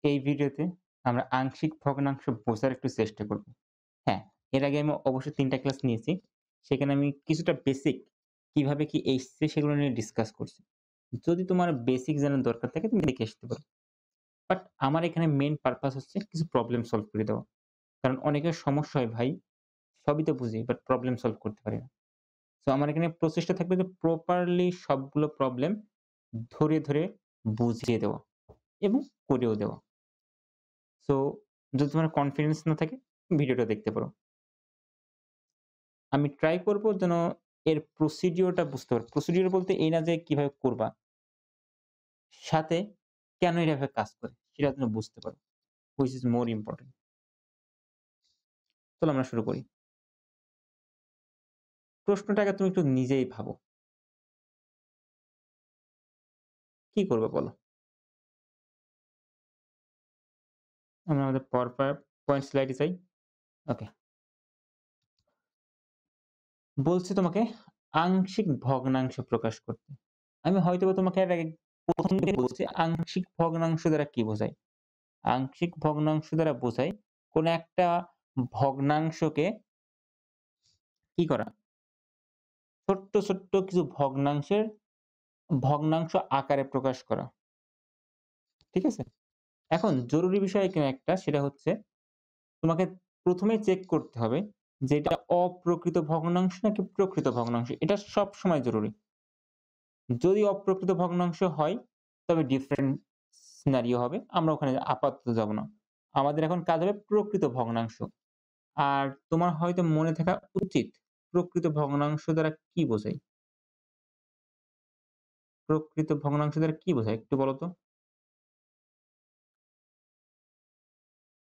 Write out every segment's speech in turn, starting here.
এই ভিডিওতে আমরা আংশিক ভগ্নাংশ বোঝার একটু চেষ্টা করব। হ্যাঁ, এর আগে আমি অবশ্যই ৩ টা ক্লাস নিয়েছি। সেখানে আমি কিছুটা বেসিক কিভাবে কি এসছে সেগুলো নিয়ে ডিসকাস করছি। যদি তোমার বেসিক জানার দরকার থাকে তুমি দেখে আসতে পারো। বাট আমার এখানে মেইন পারপাস হচ্ছে কিছু প্রবলেম সলভ করে দেওয়া। কারণ অনেকের সমস্যা হয় ভাই, সবই তো বুঝি বাট প্রবলেম সলভ করতে পারি না। সো আমার এখানে প্রচেষ্টা থাকবে যে প্রপারলি সবগুলো প্রবলেম ধরে বুঝিয়ে দেওয়া এবং করেও দেওয়া। সো যদি তোমার কনফিডেন্স না থাকে ভিডিওটা দেখতে পারো। আমি ট্রাই করব যেন এর প্রসিডিওরটা বুঝতে পারো। প্রসিডিওর বলতে এই না যে কিভাবে করবা। সাথে কেন এটা এভাবে কাজ করে সেটা যেন বুঝতে পারো। Which is more important. চলো আমরা শুরু করি। প্রশ্নটাকে তুমি একটু নিজেই ভাবো। কি করবে বলো? আমরা আমাদের পরপর পয়েন্ট স্লাইডে যাই। ওকে। বলছি তোমাকে আংশিক ভগ্নাংশ প্রকাশ করতে। আমি হয়তোবা তোমাকে এর আগে ১ম দিকে বলছি আংশিক ভগ্নাংশ দ্বারা কি বোঝায়? আংশিক ভগ্নাংশ দ্বারা বোঝায় কোন একটা ভগ্নাংশকে কি করা? ছোট্ট কিছু ভগ্নাংশ আকারে প্রকাশ করা। ঠিক আছে? এখন জরুরি বিষয় এখানে একটা সেটা হচ্ছে তোমাকে ১ম এ চেক করতে হবে যে এটা অপ্রকৃত ভগ্নাংশ নাকি প্রকৃত ভগ্নাংশ। এটা সবসময় জরুরি। যদি অপ্রকৃত ভগ্নাংশ হয় তবে ডিফারেন্ট সিনারিও হবে। আমরা ওখানে আপাতত যাব না। আমাদের এখন কাজ হবে প্রকৃত ভগ্নাংশ। আর তোমার হয়তো মনে থাকা উচিত প্রকৃত ভগ্নাংশ দ্বারা কি বোঝায়? প্রকৃত ভগ্নাংশ দ্বারা কি বোঝায় একটু বলো তো?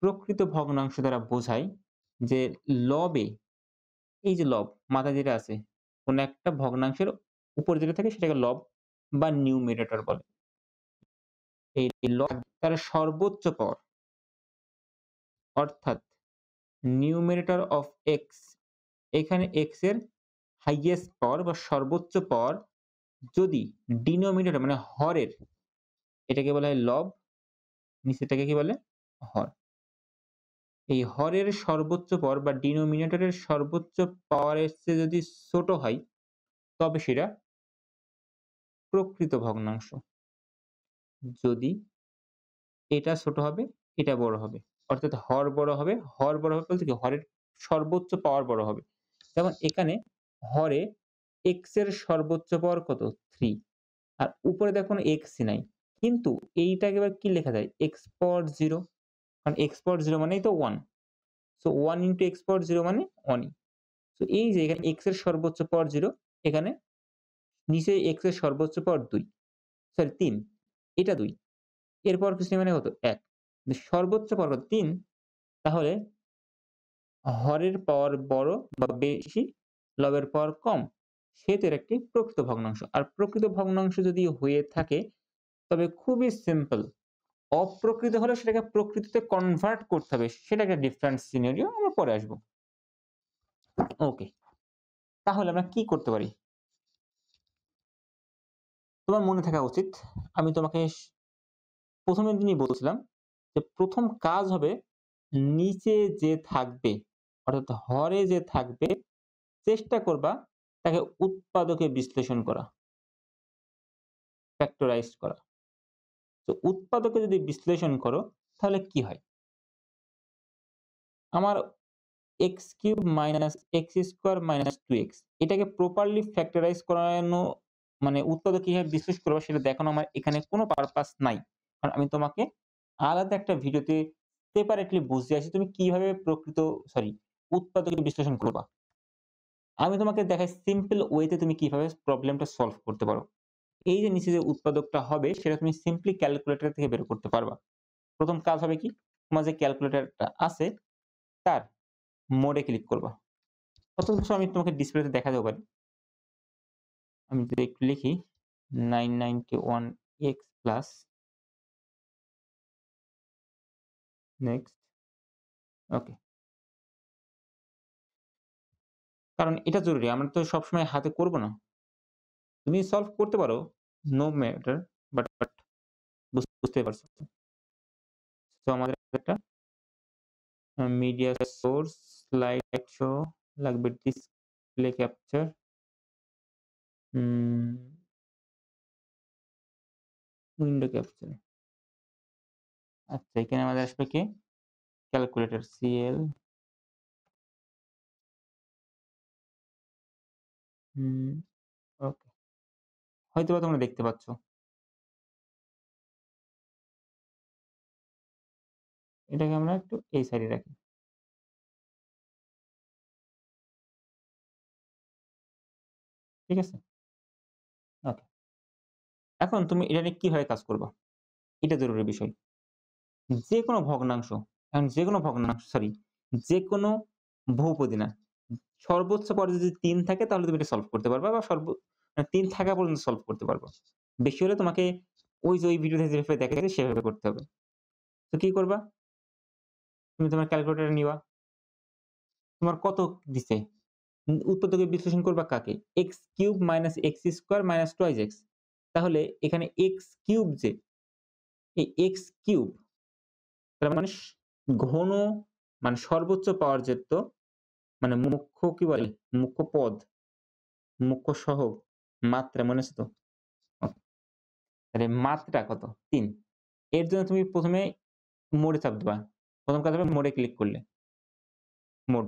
প্রকৃত ভগ্নাংশ দ্বারা বোঝায় যে লবে এই যে লব মাথায় যেটা আছে কোন একটা ভগ্নাংশের উপরে যেটা থাকে সেটাকে লব বা নিউমেরেটর বলে। এই লব তার সর্বোচ্চ পাওয়ার অর্থাৎ নিউমেরেটর অফ এক্স এখানে এক্স এর হাইয়েস্ট পাওয়ার বা সর্বোচ্চ পাওয়ার যদি ডিনোমিনেটর মানে হরের এটাকে বলা হয় লব, নিচেরটাকে কি বলে? হর। এই হরের সর্বোচ্চ পাওয়ার বা ডিনোমিনেটরের সর্বোচ্চ পাওয়ারের চেয়ে যদি ছোট হয় তবে সেটা প্রকৃত ভগ্নাংশ। যদি এটা ছোট হবে, এটা বড় হবে। অর্থাৎ হর বড় হবে, হর বড় হবে বলতে কি হরের সর্বোচ্চ পাওয়ার বড় হবে। যেমন এখানে হরে x এর সর্বোচ্চ পাওয়ার কত? 3 আর উপরে দেখো কোনো x ই নাই। কিন্তু এইটাকে এবার কি লেখা যায়? x পাওয়ার 0 কারণ x পাওয়ার 0 মানেই তো 1 সো 1 into x পাওয়ার 0 মানে 1 ই। সো এই যে এখানে x এর সর্বোচ্চ পাওয়ার 0 এখানে নিচে x এর সর্বোচ্চ পাওয়ার 2 সরি 3 এটা 2 এরপর কিছু নেই মানে কত? 1 সর্বোচ্চ পাওয়ার কত? 3 তাহলে হরের পাওয়ার বড় বা বেশি, লবের পাওয়ার কম। সেহেতু এর একটি প্রকৃত ভগ্নাংশ। আর প্রকৃত ভগ্নাংশ যদি হয়ে থাকে তবে খুবই সিম্পল। অপ্রকৃত হলে সেটাকে প্রকৃতিতে কনভার্ট করতে হবে। সেটা একটা ডিফারেন্ট সিনারিও আমরা পরে আসব। ওকে। তাহলে আমরা কি করতে পারি? তোমার মনে থাকা উচিত আমি তোমাকে ১ম এর দিনই বলছিলাম যে ১ম কাজ হবে নিচে যে থাকবে অর্থাৎ হরে যে থাকবে চেষ্টা করবা তাকে উৎপাদকে বিশ্লেষণ করা, ফ্যাক্টরাইজড করা। তো উৎপাদকে যদি বিশ্লেষণ করো তাহলে কি হয়? আমার x³ - x² - 2x এটাকে প্রপারলি ফ্যাক্টরাইজ করানো মানে উৎপাদক কিভাবে বিশ্লেষণ করবা সেটা দেখানো আমার এখানে কোনো পারপাস নাই। কারণ আমি তোমাকে আলাদা একটা ভিডিওতে সেপারেটলি বুঝিয়ে তুমি কিভাবে উৎপাদকে বিশ্লেষণ করবা। আমি তোমাকে দেখাই সিম্পল ওয়েতে তুমি কিভাবে প্রবলেমটা সলভ করতে পারো। এই যে নিচে যে উৎপাদকটা হবে সেটা তুমি সিম্পলি ক্যালকুলেটর থেকে বের করতে পারবা। ১ম কাজ হবে কি? তোমার যে ক্যালকুলেটরটা আছে তার মোডে ক্লিক করবা। অথচ আমি তোমাকে ডিসপ্লেতে দেখাতেও পারি। আমি যদি একটু লিখি 991x প্লাস নেক্সট ওকে। কারণ এটা জরুরি। আমরা তো সবসময় হাতে করব না। তুমি সলভ করতে পারো নো ম্যাটার বাট বুঝতে পারছো। তো আমাদের একটা মিডিয়া সোর্স, স্লাইড শো লাগবে, ডিসপ্লে ক্যাপচার, উইন্ডো ক্যাপচার। আচ্ছা, এখানে আমাদের আসবে কি ক্যালকুলেটর সিএল, ওকে, হয়তোবা তোমরা দেখতে পাচ্ছ। এটাকে আমরা একটু এই সাইডে রাখি। ঠিক আছে? ওকে। এখন তুমি এটা নিয়ে কিভাবে কাজ করবা? এটা জরুরি বিষয়। যেকোনো ভগ্নাংশ, এখন যেকোনো ভগ্নাংশ সরি, যেকোনো বহুপদী না। সর্বোচ্চ পর্যায়ে যদি ৩ থাকে তাহলে তুমি এটা সলভ করতে পারবা বা ৩ থাকা পর্যন্ত সলভ করতে পারবা। বেশি হলে তোমাকে ওই যে ওই ভিডিওতে যেভাবে দেখা গেছে সেভাবে করতে হবে। তো কি করবা? তুমি তোমার ক্যালকুলেটর নিবা। তোমার কত দিছে? উৎপাদকে বিশ্লেষণ করবা কাকে? x³ - x² - 2x। তাহলে এখানে x³ যে, এই x³ তার মানে ঘন মানে সর্বোচ্চ পাওয়ার যেত, মানে মুখ্য কি বলে? মুখ্য পদ, মুখ্য সহগ, মাত্রা মনে আছে তো? তাহলে মাত্রা কত? ৩। এর জন্য তুমি ১ম এ মোডে চাপ দিবা। ১ম কাজ হবে মোডে ক্লিক করলে। মোড।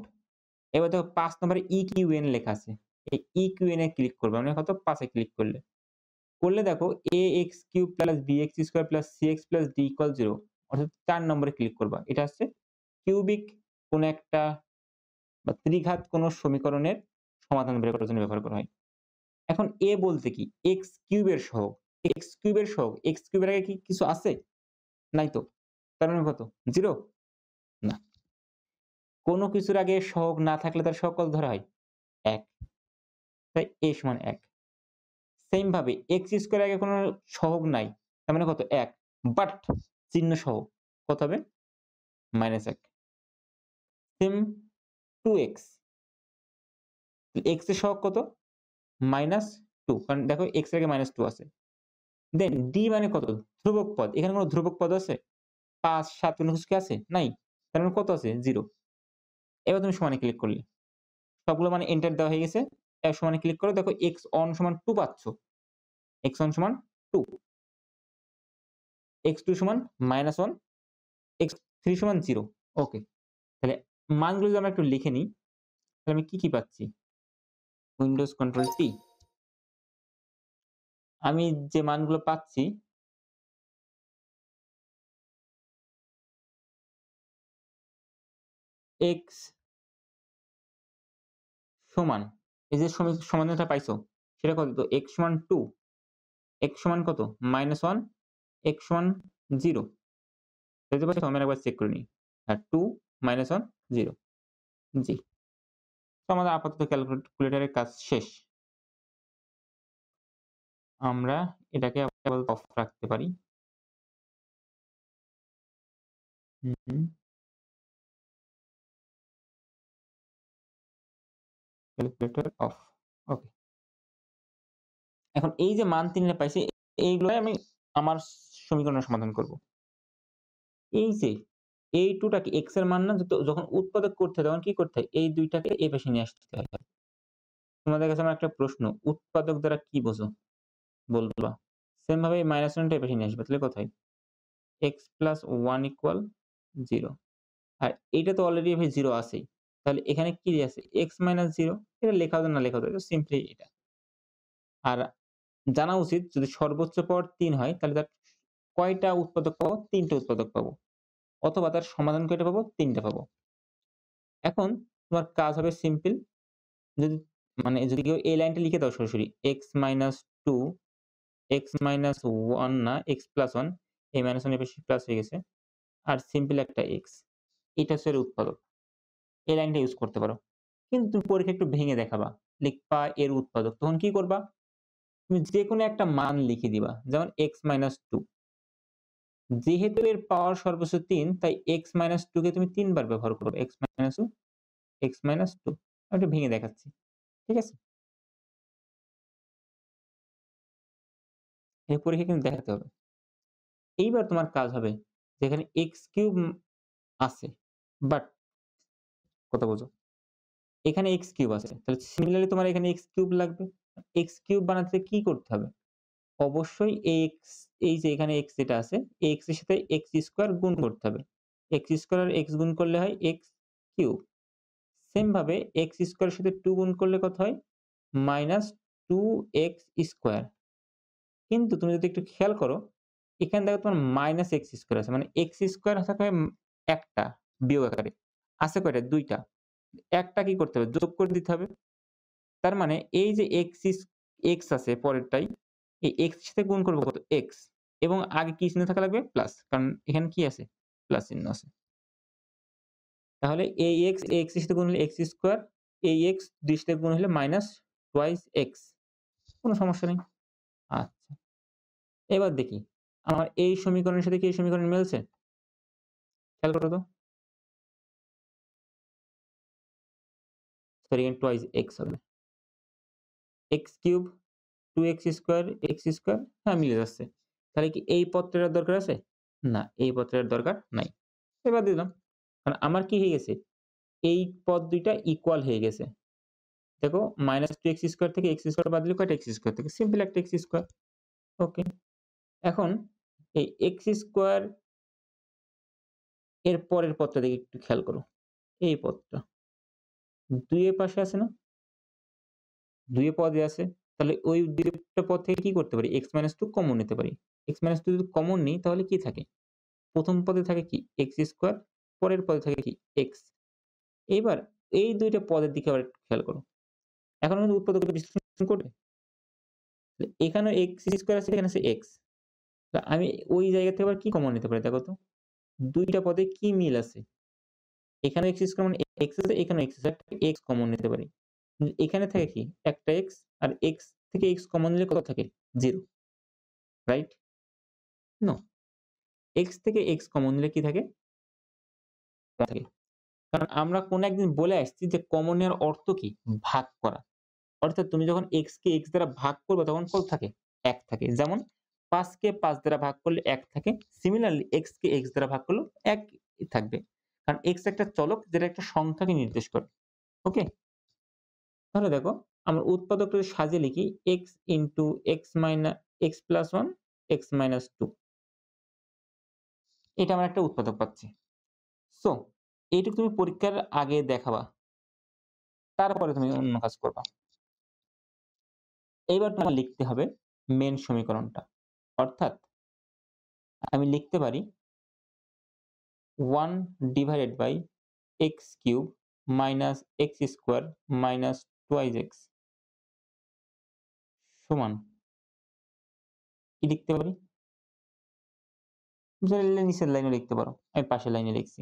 এবার দেখো ৫ নম্বরে EQN লেখা আছে। এই EQN এ ক্লিক করবা। মানে কত? ৫ এ ক্লিক করলে। করলে দেখো ax³ + bx² + cx + d = 0, অর্থাৎ ৪ নম্বরে ক্লিক করবা। এটা হচ্ছে কিউবিক কোন একটা বা ত্রিঘাত কোন সমীকরণের সমাধান বের করার জন্য ব্যবহার করা হয়। এখন a বলতে কি? x³ এর সহগ। x³ এর সহগ। x³ এর আগে কি কিছু আছে? নাই তো। তার মানে কত? 0? না। কোন কিছুর আগে সহগ না থাকলে তার সহগ কত ধরা হয়? ১। তাই a = ১। সেম ভাবে x² এর আগে কোন সহগ নাই। তার মানে কত? ১। বাট চিহ্ন সহ কত হবে? -১। Same 2x। x এর সহগ কত? -2, কারণ দেখো x এর আগে -2 আছে। দেন d মানে কত? ধ্রুবক পদ। এখানে কোন ধ্রুবক পদ আছে? ৫, ৭ কোন কিছু কি আছে? নাই। তার মানে কত আছে? 0। এবার তুমি সমানে ক্লিক করলে। সবগুলো মানে এন্টার দেওয়া হয়ে গেছে। এবার সমানে ক্লিক করো, দেখো x1 = 2 পাচ্ছ। x1 = 2, x2 = -1, x3 = 0। ওকে। তাহলে মানগুলো যদি আমরা একটু লিখে নিই, তাহলে আমি কি পাচ্ছি? Windows control T. আমি যে মানগুলো পাচ্ছি x সমান, এই যে সমাধানটা পাইছো সেটা কত? তো x = 2, x সমান কত? -1, x সমান 0। দেখতে পাচ্ছ? আমি আরেকবার চেক করে নিই। হ্যাঁ, 2 -1 0। জি। তো আমাদের আপাতত ক্যালকুলেটরের কাজ শেষ। আমরা এটাকে আপাতত অফ রাখতে পারি। হুম, ক্যালকুলেটর অফ। ওকে। এখন এই যে মান ৩ এ পাইছি, এইগুলাই আমি আমার সমীকরণের সমাধান করব। এই যে এই 2 টাকে x এর মান না, যখন উৎপাদক করতে হয় তখন কি করতে হয়? এই ২ টাকে এই পাশে নিয়ে আসতে হয়। তোমাদের কাছে আমার একটা প্রশ্ন, উৎপাদক দ্বারা কি বোঝো? বলবা। সেম ভাবে এই -1 টা এই পাশে নিয়ে আসবে। তাহলে কোথায়? x + 1 = 0। আর এইটা তো অলরেডি ভাই 0 আছেই। তাহলে এখানে কি আছে? x - 0। এটা লেখাও না লেখাও এটা সিম্পলি এটা। আর জানা উচিত যদি সর্বোচ্চ পাওয়ার ৩ হয় তাহলে তার কয়টা উৎপাদক পাবো? ৩ টে উৎপাদক পাবো। অথবা তার সমাধান কয়টা পাবো? ৩ টা পাবো। এখন তোমার কাজ হবে সিম্পল। যদি মানে যদি কেউ এই লাইনটা লিখে দাও সরাসরি x - 2, x - 1 না, x + 1, এই -1 এর পাশে প্লাস হয়ে গেছে। আর সিম্পল একটা x। এটা হচ্ছে এর উৎপাদক। এই লাইনটা ইউজ করতে পারো। কিন্তু তুমি পরীক্ষায় একটু ভেঙে দেখাবা। লিখবা এর উৎপাদক। তখন কি করবা? তুমি যেকোনো একটা মান লিখে দিবা। যেমন x - 2। যেহেতু এর পাওয়ার সর্বোচ্চ ৩, তাই x - 2 কে তুমি ৩ বার ব্যবহার করবে। x - 2, x - 2। আমি একটু ভেঙে দেখাচ্ছি। ঠিক আছে? এই পরীক্ষায় কিন্তু দেখাতে হবে। এইবার তোমার কাজ হবে যেখানে এক্স কিউব আছে, বাট কথা বোঝো, এখানে এক্স কিউব আছে, তাহলে সিমিলারলি তোমার এখানে এক্স কিউব লাগবে। এক্স কিউব বানাতে কি করতে হবে? অবশ্যই এক্স, এই যে এখানে এক্স যেটা আছে, এক্স এর সাথে এক্স স্কোয়ার গুণ করতে হবে। এক্স স্কোয়ার আর এক্স গুণ করলে হয় এক্স কিউব। সেম ভাবে এক্স স্কোয়ারের সাথে 2 গুণ করলে কত হয়? Minus 2x square. কিন্তু তুমি যদি একটু খেয়াল করো, এখানে দেখো তোমার মাইনাস এক্স স্কোয়ার আছে, মানে এক্স স্কোয়ার থাকে একটা বিয়োগ আকারে, আছে কয়টা? দুইটা। একটা কি করতে হবে? যোগ করে দিতে হবে। তার মানে এই যে এক্স আছে পরেরটাই, এই এক্স এর সাথে গুণ করবো কত? এক্স, এবং আগে কি চিহ্ন থাকা লাগবে? প্লাস, কারণ এখানে কি আছে? প্লাস চিহ্ন আছে। তাহলে এই এক্স এর সাথে গুণ হলে এক্স স্কোয়ার, এই এক্স 2 সাথে গুণ হলে মাইনাস টুয়াইস এক্স। কোনো সমস্যা নেই। আচ্ছা, এবার দেখি আমার এই সমীকরণের সাথে কি এই সমীকরণ মিলছে? খেয়াল করো তো। সরি, এখানে টুয়াইস এক্স হবে। X cube 2x square x square, হ্যাঁ মিলে যাচ্ছে। তাহলে কি এই পদটার দরকার আছে? না, এই পদটার দরকার নাই। এবার দিলাম, কারণ আমার কি হয়ে গেছে? এই পদ দুইটা ইকুয়াল হয়ে গেছে। দেখো মাইনাস 2x স্কোয়ার থেকে এক্স স্কোয়ার বাদ দিলে কয়টা? এক্স স্কোয়ার থেকে সিম্পল একটা এক্স স্কোয়ার। ওকে, এখন এই এক্স স্কোয়ার এর পরের পদটা দিকে একটু খেয়াল করো। এই পদটা 2 এর পাশে আছে না? 2 এ পদে আছে। তাহলে ওই 2 টা পদ থেকে কি করতে পারি? x - 2 কমন নিতে পারি। x - 2 যদি কমন নিই তাহলে কি থাকে? প্রথম পদে থাকে কি? x স্কোয়ার, পরের পদে থাকে কি? x। এইবার এই ২ টা পদের দিকে আবার একটু খেয়াল করো। এখন কিন্তু উৎপাদকটা বিশ্লেষণ করবে। এখানেও x স্কোয়ার আছে, এখানে আছে x। তা আমি ওই জায়গা থেকে আবার কি কমন নিতে পারি দেখো তো? ২ টা পদে কি মিল আছে? এখানে x স্কোয়ার মানে x আছে, এখানেও x আছে, একটা x কমন নিতে পারি। এখানে থাকে কি? একটা x, আর x থেকে x কমন নিলে কত থাকে? 0, রাইট? নো, x থেকে x কমন নিলে কি থাকে? থাকে। কারণ আমরা কোন একদিন বলে আসছি যে কমন নেওয়ার অর্থ কি? ভাগ করা। অর্থাৎ তুমি যখন x কে x দ্বারা ভাগ করবে তখন কত থাকে? 1 থাকে। যেমন ৫ কে ৫ দ্বারা ভাগ করলে ১ থাকে। সিমিলারলি x কে x দ্বারা ভাগ করলেও ১ থাকবে। কারণ x একটা চলক যেটা একটা সংখ্যাকে নির্দেশ করে। ওকে? তাহলে দেখো আমরা উৎপাদকটা যদি সাজিয়ে লিখি x into x plus 1 x minus 2, এটা আমরা একটা উৎপাদক পাচ্ছি। সো এইটুকু তুমি পরীক্ষার আগে দেখাবা। তারপরে তুমি অন্য কাজ করবা। এইবার তোমার লিখতে হবে মেইন সমীকরণটা। অর্থাৎ আমি লিখতে পারি 1 divided by x cube minus x square minus twice x সমান কি লিখতে পারি? নিচের লাইনে লিখতে পারো। আমি পাশের লাইনে লিখছি।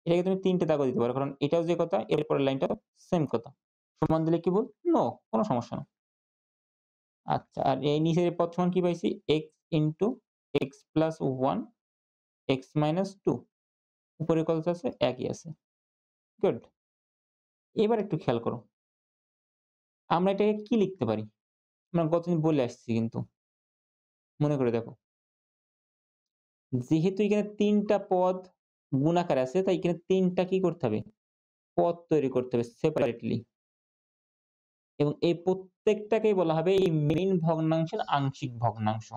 এটাকে তুমি ৩ টে দাগও দিতে পারো। কারণ এটাও যে কথা এর পরের লাইনটাও সেম কথা। সমান দিলে কি ভুল? নো, কোনো সমস্যা না। আচ্ছা, আর এই নিচের পদ সমান কি পাইছি? x into x plus 1 x minus 2, উপরে কত আছে? একই আছে। গুড। এবার একটু খেয়াল করো। আমরা এটাকে কি লিখতে পারি? আমরা গতদিন বলে আসছি কিন্তু। মনে করে দেখো। যেহেতু এখানে ৩ টা পদ গুণাকারে আছে, তাই এখানে ৩ টা কি করতে হবে? পদ তৈরি করতে হবে সেপারেটলি। এবং এই প্রত্যেকটাকেই বলা হবে এই মেইন ভগ্নাংশের আংশিক ভগ্নাংশ।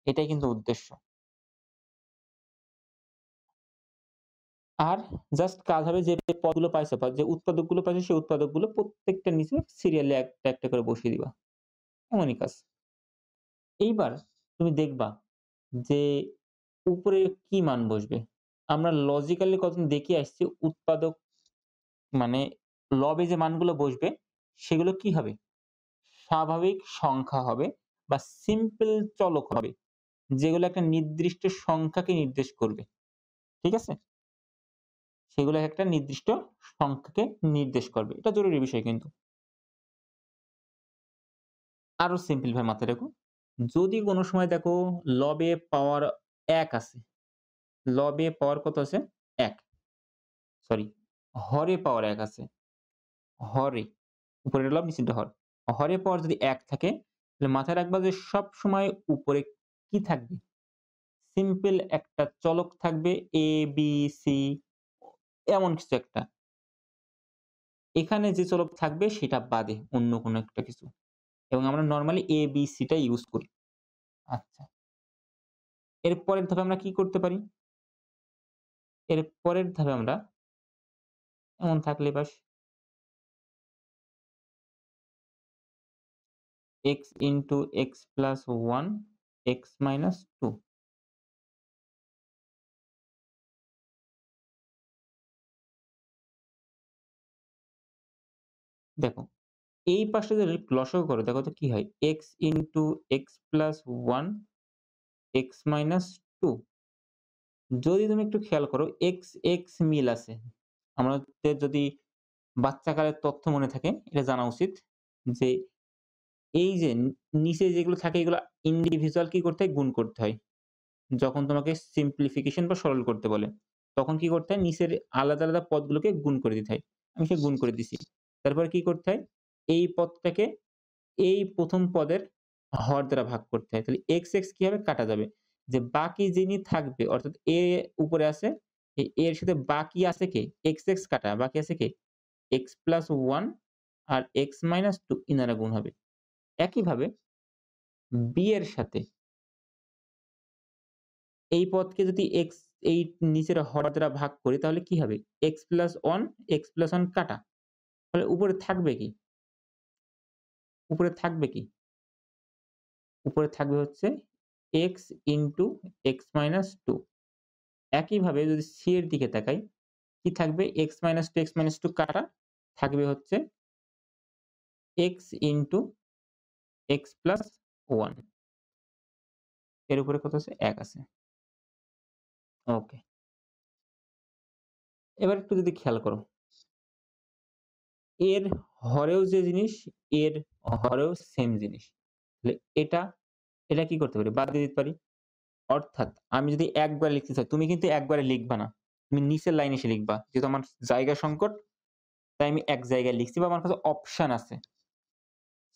এটাই কিন্তু উদ্দেশ্য। আর জাস্ট কাজ হবে যে পদগুলো পাইছো বা যে উৎপাদকগুলো পাইছো সেই উৎপাদকগুলো প্রত্যেকটার নিচে সিরিয়ালি একটা, একটা করে বসিয়ে দিবা। এমনই কাজ। এইবার তুমি দেখবা যে উপরে কি মান বসবে। আমরা লজিক্যালি কতদিন দেখিয়ে আসছি উৎপাদক মানে লবে যে মানগুলো বসবে সেগুলো কি হবে? স্বাভাবিক সংখ্যা হবে বা সিম্পল চলক হবে। যেগুলো একটা নির্দিষ্ট সংখ্যাকে নির্দেশ করবে। ঠিক আছে? সেগুলো একটা নির্দিষ্ট সংখ্যাকে নির্দেশ করবে। এটা জরুরি বিষয় কিন্তু। আরো সিম্পল ভাবে মাথায় রাখো। যদি কোনো সময় দেখো লবে পাওয়ার ১ আছে। লবে পাওয়ার কত আছে? ১। সরি, হরে পাওয়ার ১ আছে। হরে। উপরেরটা লব নিচেরটা হর। হরে পাওয়ার যদি ১ থাকে তাহলে মাথায় রাখবা যে সবসময় উপরে কি থাকবে? সিম্পল একটা চলক থাকবে a b c এমন কিছু একটা। এখানে যে চলক থাকবে সেটা বাদে অন্য কোনো একটা কিছু। এবং আমরা নরমালি a b c টা ইউজ করি। আচ্ছা। এর পরের ধাপে আমরা কি করতে পারি? এর পরের ধাপে আমরা এমন থাকলে বাস x into x plus 1 x minus 2 দেখো এই পাশটা যদি লসাগু করো দেখো তো কি হয় x into x plus 1 x minus 2 যদি তুমি একটু খেয়াল করো x x মিল আছে আমাদের যদি বাচ্চাকালের তথ্য মনে থাকে এটা জানা উচিত যে এই যে নিচে যেগুলো থাকে এগুলো ইন্ডিভিজুয়াল কি করতে হয় গুণ করতে হয় যখন তোমাকে সিম্পলিফিকেশন বা সরল করতে বলে তখন কি করতে হয় নিচের আলাদা আলাদা পদগুলোকে গুণ করে দিতে হয় আমি সে গুণ করে দিছি তারপরে কি করতে হয় এই পদটাকে এই প্রথম পদের হর দ্বারা ভাগ করতে হয় তাহলে এক্স এক্স কি হবে কাটা যাবে যে বাকি যিনি থাকবে অর্থাৎ এ উপরে আছে এই এর সাথে বাকি আছে কে এক্স এক্স কাটা বাকি আছে কে এক্স প্লাস ওয়ান আর এক্স মাইনাস টু ইনারা গুণ হবে একইভাবে বি এর সাথে এই পদকে যদি x এই নিচের হর দ্বারা ভাগ করি তাহলে কি হবে x প্লাস 1 x প্লাস 1 কাটা তাহলে উপরে থাকবে কি উপরে থাকবে কি উপরে থাকবে হচ্ছে x ইনটু x মাইনাস 2 একইভাবে যদি c এর দিকে তাকাই কি থাকবে x মাইনাস 2 x মাইনাস 2 কাটা থাকবে হচ্ছে x ইনটু x প্লাস 1 এর উপরে কত আছে 1 আছে ওকে এবার একটু যদি খেয়াল করো এর হরেও যে জিনিস এর হরেও সেম জিনিস তাহলে এটা এটা কি করতে পারি বাদ দিয়ে দিতে পারি অর্থাৎ আমি যদি একবার লিখতে চাই তুমি কিন্তু একবারে লিখবা না তুমি নিচের লাইনে এসে লিখবা যেহেতু আমার জায়গা সংকট তাই আমি এক জায়গায় লিখছি বা আমার কাছে অপশন আছে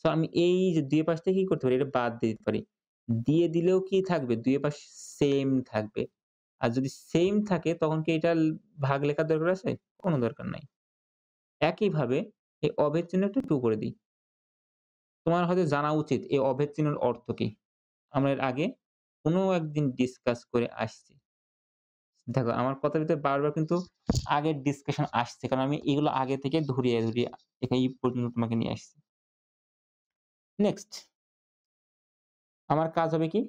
সো আমি এই যে দুই পাশ থেকে কি করতে পারি এটা বাদ দিয়ে দিতে পারি দিয়ে দিলেও কি থাকবে দুই পাশ সেম থাকবে আর যদি সেম থাকে তখন কি এটা ভাগ লেখার দরকার আছে কোনো দরকার নাই একইভাবে এই অভেদ চিহ্নটা টু করে দিই তোমার হয়তো জানা উচিত এই অভেদ চিহ্নের অর্থ কি আমরা এর আগে কোনো একদিন ডিসকাস করে আসছি দেখো আমার কথার ভিতরে বারবার কিন্তু আগের ডিসকাশন আসছে কারণ আমি এগুলো আগে থেকে ধরিয়ে ধরিয়ে এই পর্যন্ত তোমাকে নিয়ে আসছি নেক্সট আমার কাজ হবে কি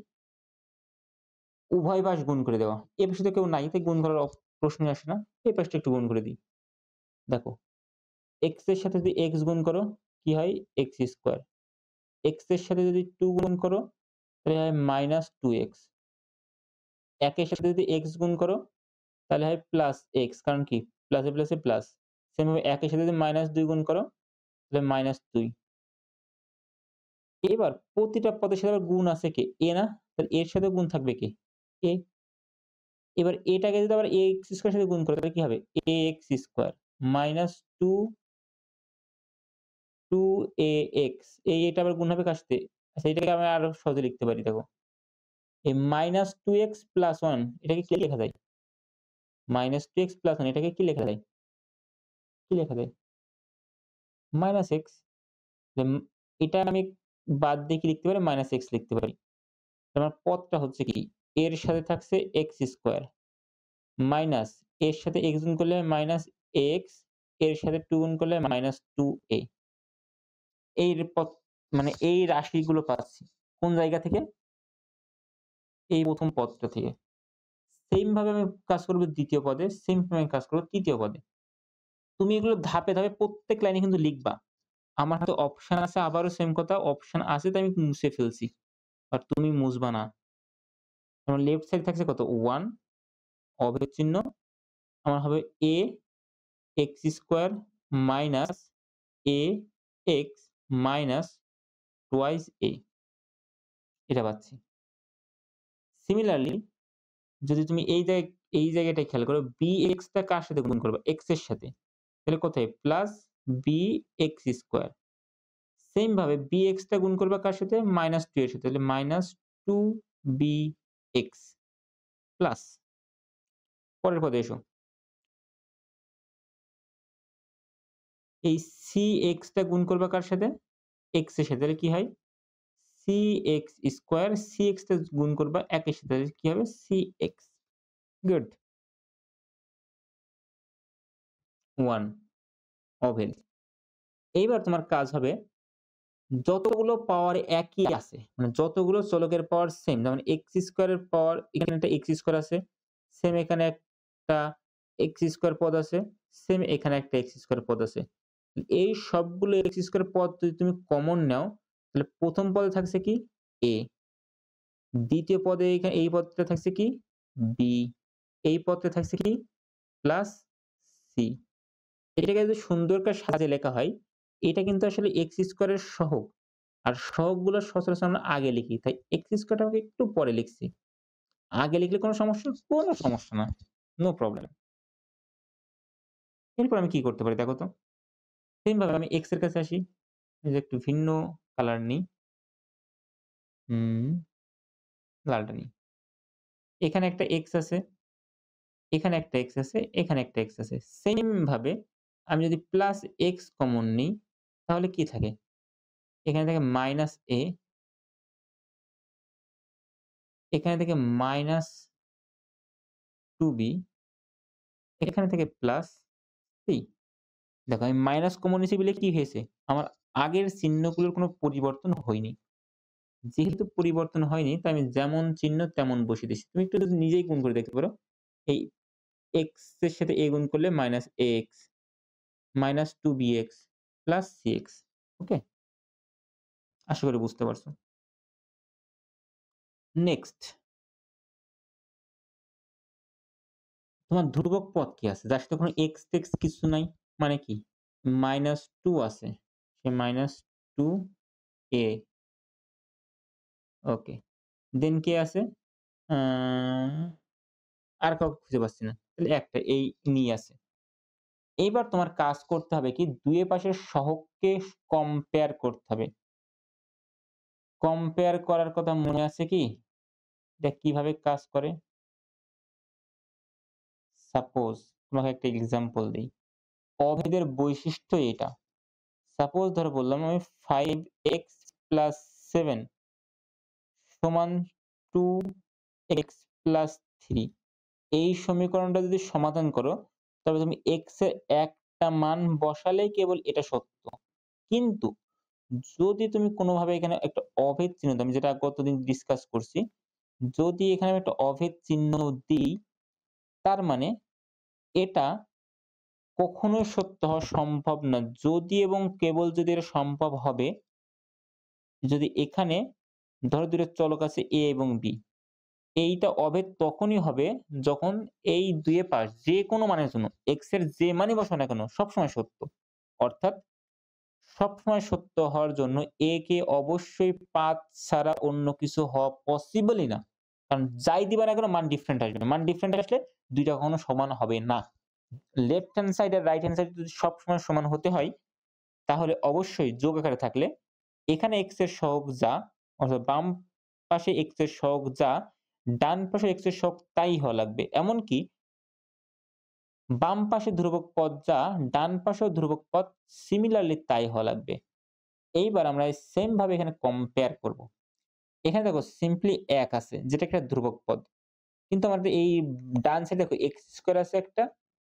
উভয় পাশ গুণ করে দেওয়া এই পাশে তো কেউ নাই তাই গুণ করার প্রশ্নই আসে না এই পাশটা একটু গুণ করে দিই দেখো x এর সাথে যদি x গুণ করো কি হয় x স্কয়ার x এর সাথে যদি 2 গুণ করো তাহলে হয় মাইনাস 2x একের সাথে যদি x গুণ করো তাহলে হয় প্লাস x কারণ কি প্লাসে প্লাসে প্লাস সেম ভাবে একের সাথে যদি মাইনাস 2 গুণ করো তাহলে মাইনাস 2 এবার প্রতিটা পদের সাথে আবার গুণ আছে কে a না তাহলে এর সাথে গুণ থাকবে কে a এবার এটাকে যদি আবার ax স্কয়ার সাথে গুণ করো তাহলে কি হবে ax স্কয়ার মাইনাস 2 2ax এটা আবার গুণ হবে কার সাথে আচ্ছা এটাকে আমি আরো সহজে লিখতে পারি দেখো এই মাইনাস 2x প্লাস 1 এটাকে কি লেখা যায় মাইনাস 2x প্লাস 1 এটাকে কি লেখা যায় কি লেখা যায় মাইনাস x এটা আমি বাদ দিয়ে কি লিখতে পারি মাইনাস x লিখতে পারি আমার পদটা হচ্ছে কি এর সাথে থাকছে x স্কয়ার মাইনাস এর সাথে x গুণ করলে মাইনাস ax এর সাথে 2 গুণ করলে মাইনাস 2a এই পদ মানে এই রাশিগুলো পাচ্ছি কোন জায়গা থেকে এই প্রথম পদটা থেকে সেম ভাবে আমি কাজ করব দ্বিতীয় পদে সেম ভাবে আমি কাজ করব তৃতীয় পদে তুমি এগুলো ধাপে ধাপে প্রত্যেক লাইনে কিন্তু লিখবা আমার হাতে অপশন আছে আবারও সেম কথা অপশন আছে তাই আমি মুছে ফেলছি আর তুমি মুছবা না আমার লেফট সাইড থাকছে কত 1 অভেদ চিহ্ন আমার হবে a x square minus a x minus twice a এটা পাচ্ছি সিমিলারলি যদি তুমি এই জায়গাটায় খেয়াল করো bx টা কার সাথে গুণ করবে x এর সাথে তাহলে কোথায় প্লাস bx স্কয়ার সেম ভাবে bx টা গুণ করবে কার সাথে -2 এর সাথে তাহলে -2bx প্লাস পরের পদে এসো। এই cx টা গুণ করবা কার সাথে? x এর সাথে। তাহলে কি হয়? cx স্কয়ার cx টা গুণ করবা ১ এর সাথে। তাহলে কি হবে? cx। গুড। 1 ওভেল। এইবার তোমার কাজ হবে যতগুলো পাওয়ার একই আছে, মানে যতগুলো চলকের পাওয়ার সেম, যেমন x স্কয়ারের পাওয়ার এখানে একটা x স্কয়ার আছে, সেম এখানে একটা x স্কয়ার পদ আছে, সেম এখানে একটা x স্কয়ার পদ আছে। এই সবগুলো x স্কয়ার পদ যদি তুমি কমন নাও, তাহলে প্রথম পদে থাকছে কি? a, দ্বিতীয় পদে এখানে এই পদটা থাকছে কি? b, এই পদটা থাকছে কি? Plus c। এটাকে যদি সুন্দর করে সাজিয়ে লেখা হয়, এটা কিন্তু আসলে x স্কয়ারের সহগ। আর সহগগুলো সচরাচর আমরা আগে লিখি। তাই x স্কয়ারটাকে একটু পরে লিখছি। আগে লিখলে কোনো সমস্যা? কোনো সমস্যা না। No problem. এরপর আমি কি করতে পারি দেখো তো? সেম ভাবে আমি x এর কাছে আসি। এই যে একটু ভিন্ন কালার নিই। হুম, লালটা নিই। এখানে একটা x আছে, এখানে একটা x আছে, এখানে একটা x আছে। সেম ভাবে আমি যদি প্লাস x কমন নিই, তাহলে কি থাকে? এখানে থাকে মাইনাস a, এখানে থেকে মাইনাস 2b, এখানে থেকে প্লাস c। দেখো আমি মাইনাস কমন নিছি বলে কি হয়েছে? আমার আগের চিহ্নগুলোর কোনো পরিবর্তন হয়নি। যেহেতু পরিবর্তন হয়নি তাই আমি যেমন চিহ্ন তেমন বসিয়ে দিচ্ছি। তুমি একটু যদি নিজেই গুণ করে দেখতে পারো। এই x এর সাথে a গুণ করলে minus ax, minus 2bx plus cx। ওকে? আশা করি বুঝতে পারছো। নেক্সট তোমার ধ্রুবক পদ কি আছে? যার সাথে কোনো x টেক্স কিছু নাই। মানে কি? মাইনাস 2 আছে। সে মাইনাস 2a। ওকে। দেন কে আছে? আ আর কাউকে খুঁজে পাচ্ছি না। তাহলে একটা এই ইনিই আছে। এইবার তোমার কাজ করতে হবে কি ২ এর পাশের সহগকে কম্পেয়ার করতে হবে। কম্পেয়ার করার কথা মনে আছে কি? এটা কিভাবে কাজ করে? সাপোজ তোমাকে একটা এক্সাম্পল দেই। অভেদের বৈশিষ্ট্য এটা। সাপোজ ধরো বললাম আমি 5x প্লাস 7 সমান 2x প্লাস 3। এই সমীকরণটা যদি সমাধান করো, তবে তুমি x এর একটা মান বসালেই কেবল এটা সত্য। কিন্তু যদি তুমি কোনোভাবে এখানে একটা অভেদ চিহ্ন দাও, আমি যেটা গতদিন ডিসকাস করছি, যদি এখানে আমি একটা অভেদ চিহ্ন দিই, তার মানে এটা কখনোই সত্য হওয়া সম্ভব না। যদি এবং কেবল যদি এটা সম্ভব হবে, যদি এখানে ধরো ২ টা চলক আছে a এবং b। এইটা অভেদ তখনই হবে যখন এই ২ এর পাশ যেকোনো মানের জন্য x এর যে মানই বসাও না কেন সবসময় সত্য। অর্থাৎ সবসময় সত্য হওয়ার জন্য a কে অবশ্যই ৫ ছাড়া অন্য কিছু হওয়া পসিবলই না। কারণ যাই দিবা না কেন মান ডিফারেন্ট আসবে। মান ডিফারেন্ট আসলে ২ টা কখনো সমান হবে না। লেফট হ্যান্ড সাইড আর রাইট হ্যান্ড সাইড যদি সবসময় সমান হতে হয়, তাহলে অবশ্যই যোগ আকারে থাকলে এখানে x এর সহগ যা, অর্থাৎ বাম পাশে x এর সহগ যা, ডান পাশে x এর সহগ তাই হওয়া লাগবে। এমনকি বাম পাশে ধ্রুবক পদ যা, ডান পাশেও ধ্রুবক পদ সিমিলারলি তাই হওয়া লাগবে। এইবার আমরা সেম ভাবে এখানে কম্পেয়ার করব। এখানে দেখো সিম্পলি ১ আছে যেটা একটা ধ্রুবক পদ। কিন্তু আমাদের এই ডান সাইডে দেখো x স্কয়ার আছে একটা,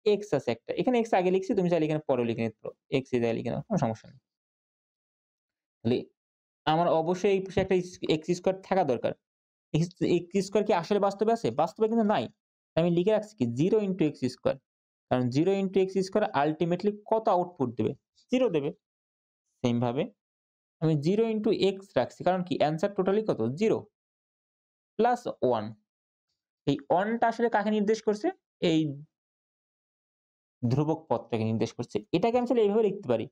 x আছে একটা। এখানে x আগে লিখছি, তুমি চাইলে এখানে পরেও লিখে নিতে পারো। x এ লিখে নাও, কোনো সমস্যা নেই। তাহলে আমার অবশ্যই এই পাশে একটা x স্কয়ার থাকা দরকার। x স্কয়ার কি আসলে বাস্তবে আছে? বাস্তবে কিন্তু নাই। আমি লিখে রাখছি কি 0 x স্কয়ার। কারণ 0 x স্কয়ার আল্টিমেটলি কত আউটপুট দেবে? 0 দেবে। সেম ভাবে আমি 0 x রাখছি। কারণ কি অ্যানসার টোটালি কত? 0 প্লাস 1। এই 1 টা আসলে কাকে নির্দেশ করছে? এই ধ্রুবক পদটাকে নির্দেশ করছে। এটাকে আমি আসলে এইভাবে লিখতে পারি।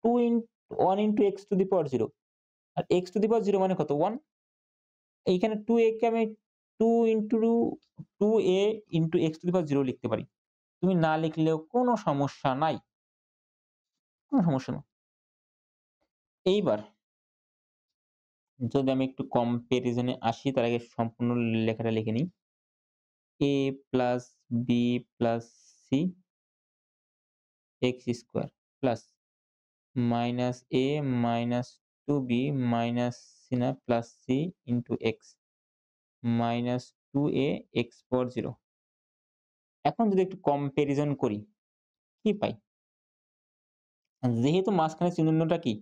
2 1 x টু দি পাওয়ার 0। আর x টু দি পাওয়ার 0 মানে কত? 1। এইখানে 2a কে আমি 2 2a x to the power 0 লিখতে পারি। তুমি না লিখলেও কোনো সমস্যা নাই। কোনো সমস্যা না। এইবার যদি আমি একটু কম্পারিজন এ আসি, তার আগে সম্পূর্ণ লেখাটা লিখে নিই। a plus b plus c x square plus minus a minus 2b minus c না plus c into x minus 2a x power 0। এখন যদি একটু কম্পারিজন করি কি পাই? যেহেতু মাঝখানে চিহ্নটা কি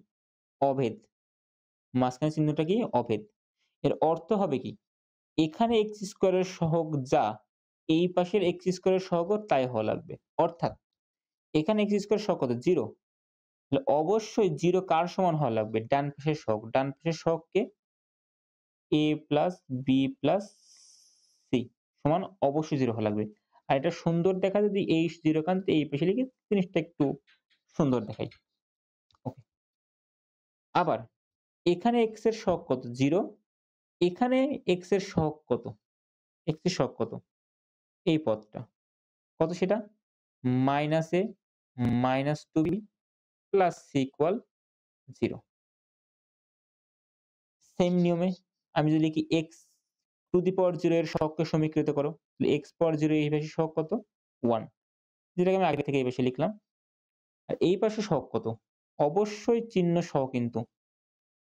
অভেদ, মাঝখানে চিহ্নটা কি অভেদ, এর অর্থ হবে কি এখানে এক্স স্কোয়ারের সহগ যা এই পাশের এক্স স্কোয়ারের সহগও তাই হওয়া লাগবে। অর্থাৎ এখানে এক্স স্কোয়ার সহগ কত 0, তাহলে অবশ্যই 0 কার সমান হওয়া লাগবে? ডান পাশের সহগ। ডান পাশের সহগকে a plus b plus c সমান অবশ্যই 0 হওয়া লাগবে। আর এটা সুন্দর দেখা যদি এই 0 কান্তে এই পাশে লিখি জিনিসটা একটু সুন্দর দেখাই। ওকে। আবার এখানে x এর সহগ কত 0, এখানে x এর সহগ কত? x এর সহগ কত? এই পদটা। কত সেটা? Minus a minus 2b plus c equal 0। Same নিয়মে আমি যদি লিখি x টু দি পাওয়ার 0 এর সহগকে সমীকৃত করো, তাহলে x পাওয়ার 0 এই পাশে সহগ কত? 1, যেটাকে আমি আগে থেকে এই পাশে লিখলাম। আর এই পাশে সহগ কত? অবশ্যই চিহ্ন সহ কিন্তু,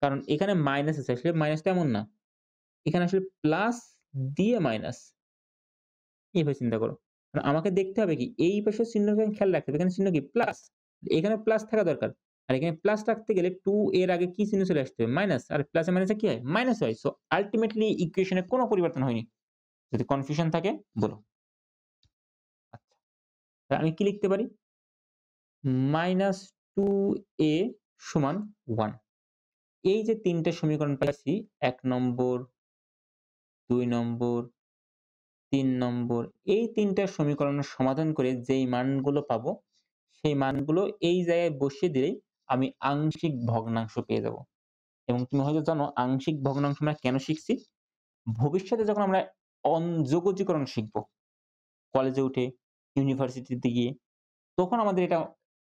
কারণ এখানে মাইনাস আছে, আসলে মাইনাসটা এমন না, এখানে আসলে প্লাস দিয়ে মাইনাস, এইভাবে চিন্তা করো। কারণ আমাকে দেখতে হবে কি এই পাশের চিহ্নকে খেয়াল রাখতে হবে, এখানে চিহ্ন কি প্লাস, এখানে প্লাস থাকা দরকার। আর এখানে প্লাস রাখতে গেলে 2 এর আগে কি চিহ্ন চলে আসতে হবে? মাইনাস। আর প্লাসে মাইনাসে কি হয়? মাইনাস হয়। সো আল্টিমেটলি ইকুয়েশনে কোনো পরিবর্তন হয়নি। যদি কনফিউশন থাকে বলো। আচ্ছা, তাহলে আমি কি লিখতে পারি? মাইনাস 2a সমান 1। এই যে 3 টে সমীকরণ পাইছি 1 নম্বর, 2 নম্বর, 3 নম্বর, এই 3টা সমীকরণের সমাধান করে যেই মানগুলো পাবো, সেই মানগুলো এই জায়গায় বসিয়ে দিলেই আমি আংশিক ভগ্নাংশ পেয়ে যাব। এবং তুমি হয়তো জানো আংশিক ভগ্নাংশ আমরা কেন শিখছি? ভবিষ্যতে যখন আমরা যোগজীকরণ শিখব, কলেজে উঠে, ইউনিভার্সিটিতে গিয়ে, তখন আমাদের এটা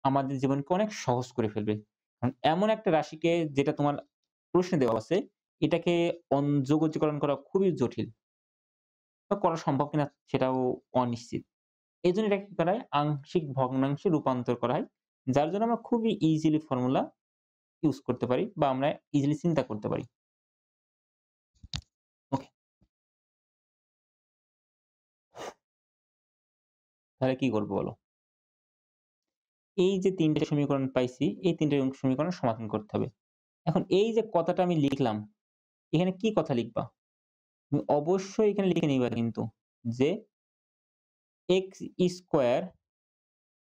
আমাদের জীবনকে অনেক সহজ করে ফেলবে। কারণ এমন একটা রাশিকে যেটা তোমার প্রশ্নে দেওয়া আছে, এটাকে যোগজীকরণ করা খুবই জটিল বা করা সম্ভব কিনা সেটাও অনিশ্চিত। এজন্য এটাকে কি করা হয়? আংশিক ভগ্নাংশে রূপান্তর করা হয়। যার জন্য আমরা খুবই ইজিলি ফর্মুলা ইউজ করতে পারি বা আমরা ইজিলি চিন্তা করতে পারি। ওকে। তাহলে কি করব বলো? এই যে ৩ টে সমীকরণ পাইছি, এই ৩ টে সমীকরণ সমাধান করতে হবে। এখন এই যে কথাটা আমি লিখলাম, এখানে কি কথা লিখবা? তুমি অবশ্যই এখানে লিখে নিবা কিন্তু যে x square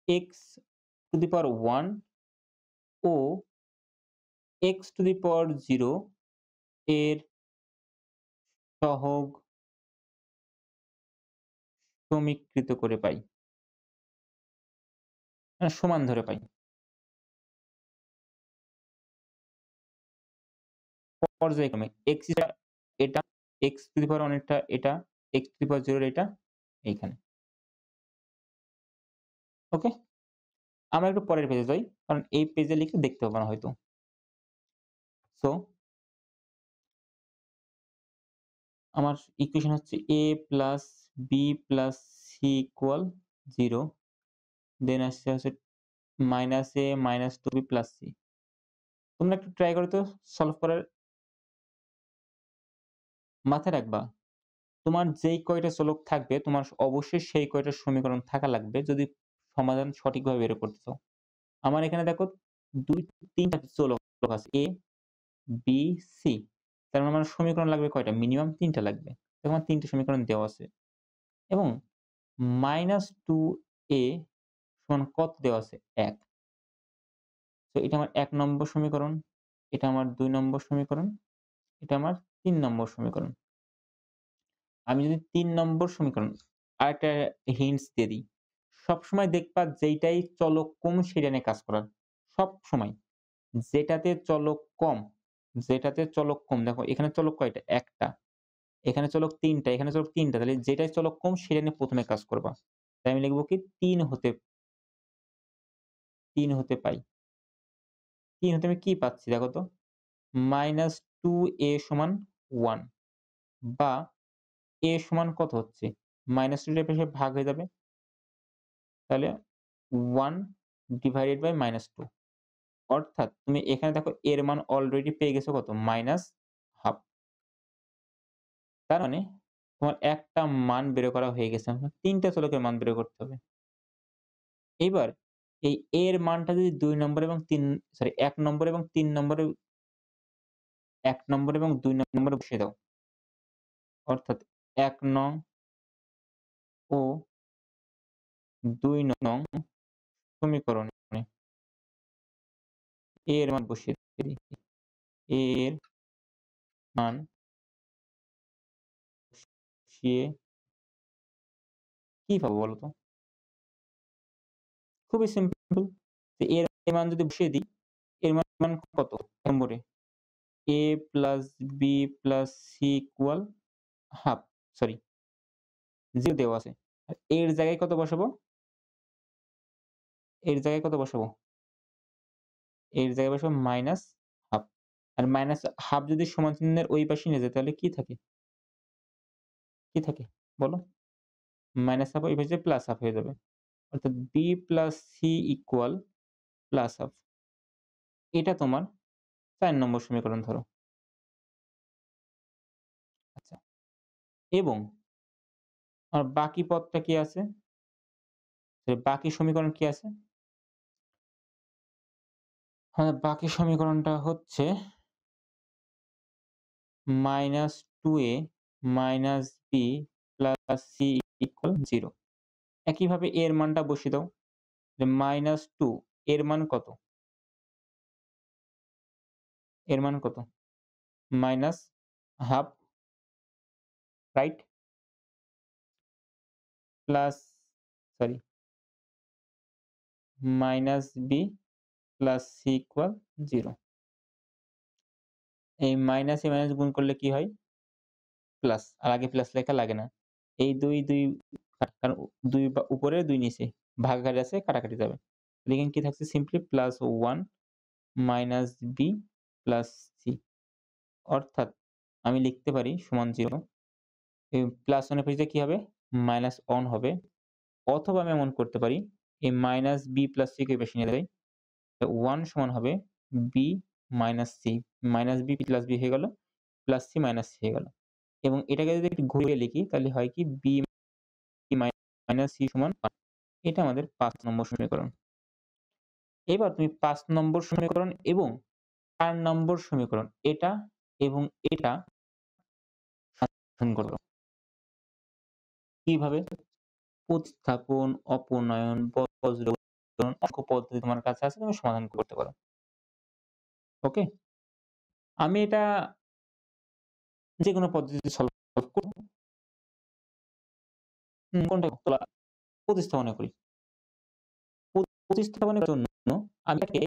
x to the power 1 ও x টু দি পাওয়ার 0 এর সহগ সমীকৃত করে পাই। সমান ধরে পাই। পর্যায়ক্রমে x এটা, x টু দি পাওয়ার 1 এরটা এটা, x টু দি পাওয়ার 0 এর এটা এইখানে। ওকে? আমরা একটু পরের পেজে যাই। কারণ এই পেজে লিখে দেখতে পাবো না হয়তো। সো আমার ইকুয়েশন হচ্ছে a plus b plus c equal 0, দেন আসছে হচ্ছে minus a minus 2b plus c। তোমরা একটু ট্রাই করো তো সলভ করার। মাথায় রাখবা তোমার যেই কয়টা চলক থাকবে তোমার অবশ্যই সেই কয়টা সমীকরণ থাকা লাগবে যদি সমাধান সঠিকভাবে বের করতে চাও। আমার এখানে দেখো 2-3টা চলক আছে a b c, তার মানে আমার সমীকরণ লাগবে কয়টা? মিনিমাম 3টা লাগবে। দেখো আমার 3টে সমীকরণ দেওয়া আছে এবং -2a সমান কত দেওয়া আছে? 1। তো এটা আমার 1 নম্বর সমীকরণ, এটা আমার 2 নম্বর সমীকরণ, এটা আমার 3 নম্বর সমীকরণ। আমি যদি ৩ নম্বর সমীকরণ আরেকটা হিন্টস দিয়ে দিই। সবসময় দেখবা যেইটাই চলক কম সেটা নিয়ে কাজ করার। সবসময়। যেটাতে চলক কম, যেটাতে চলক কম দেখো এখানে চলক কয়টা? ১ টা। এখানে চলক ৩ টা, এখানে চলক ৩ টা। তাহলে যেটাই চলক কম সেটা নিয়ে ১ম এ কাজ করবা। তাই আমি লিখব কি ৩ হতে পাই। ৩ হতে আমি কি পাচ্ছি দেখো তো? -2a সমান 1 বা a সমান কত হচ্ছে? -2 এর পাশে ভাগ হয়ে যাবে। তাহলে 1 ডিভাইডেড বাই -2 অর্থাৎ তুমি এখানে দেখো এর মান অলরেডি পেয়ে গেছো কত? -1/2 তার মানে তোমার একটা মান বের করা হয়ে গেছে। এখন ৩ টা চলকের মান বের করতে হবে। এবার এই এর মানটা যদি ২ নম্বর এবং ৩ সরি ১ নম্বর এবং ৩ নম্বরে ১ নম্বর এবং ২ নম্বরে বসিয়ে দাও। অর্থাৎ ১ নং ও ২ নং সমীকরণে এর মান বসিয়ে দিই। এর মান বসিয়ে কি পাবো বলো তো? খুবই সিম্পল। এর মান যদি বসিয়ে দিই, এর মান কত? নম্বরে a plus b plus c equal half sorry 0 দেওয়া আছে। আর এর জায়গায় কত বসাবো? এর জায়গায় কত বসাবো? এর জায়গায় বসাবো মাইনাস হাফ। আর মাইনাস হাফ যদি সমান চিহ্নের ওই পাশে নিয়ে যাই তাহলে কি থাকে? কি থাকে? বলো? মাইনাস হাফ ওই পাশে প্লাস হাফ হয়ে যাবে। অর্থাৎ b plus c equal plus half. এটা তোমার ৪ নম্বর সমীকরণ ধরো। আচ্ছা। এবং আর বাকি পদটা কি আছে? বাকি সমীকরণ কি আছে? হ্যাঁ, বাকি সমীকরণটা হচ্ছে -2a b plus c equal 0 একইভাবে এর মানটা বসিয়ে দাও। যে -2 এর মান কত? এর মান কত? -Half right? Plus sorry -b plus c equal 0 এই মাইনাস এ মাইনাস গুণ করলে কি হয়? প্লাস। আর আগে প্লাস লেখা লাগে না। এই ২ কারণ ২ উপরে ২ নিচে। ভাগাকারি আছে কাটাকাটি যাবে। এখানে কি থাকছে সিম্পলি +1 b প্লাস c অর্থাৎ আমি লিখতে পারি সমান 0 এই প্লাস 1 এর পাশে কি হবে? -1 হবে। অথবা আমি এমন করতে পারি এই -b প্লাস c কে এই পাশে নিয়ে যাই। 1 সমান হবে b minus c। -b plus b হয়ে গেল, প্লাস c মাইনাস c হয়ে গেল। এবং এটাকে যদি একটু ঘুরিয়ে লিখি তাহলে হয় কি b মাইনাস c সমান 1 এটা আমাদের ৫ নম্বর সমীকরণ। এবার তুমি ৫ নম্বর সমীকরণ এবং ৪ নম্বর সমীকরণ এটা এবং এটা সমাধান করো। কিভাবে? প্রতিস্থাপন, অপনয়ন, বজ্রকরণ অঙ্ক পদ্ধতি তোমার কাছে আছে তুমি সমাধান করতে পারো। ওকে? আমি এটা যেকোনো পদ্ধতিতে সলভ করব। কোনটা প্রতিস্থাপনে করি। প্রতিস্থাপনের জন্য আমি এটাকে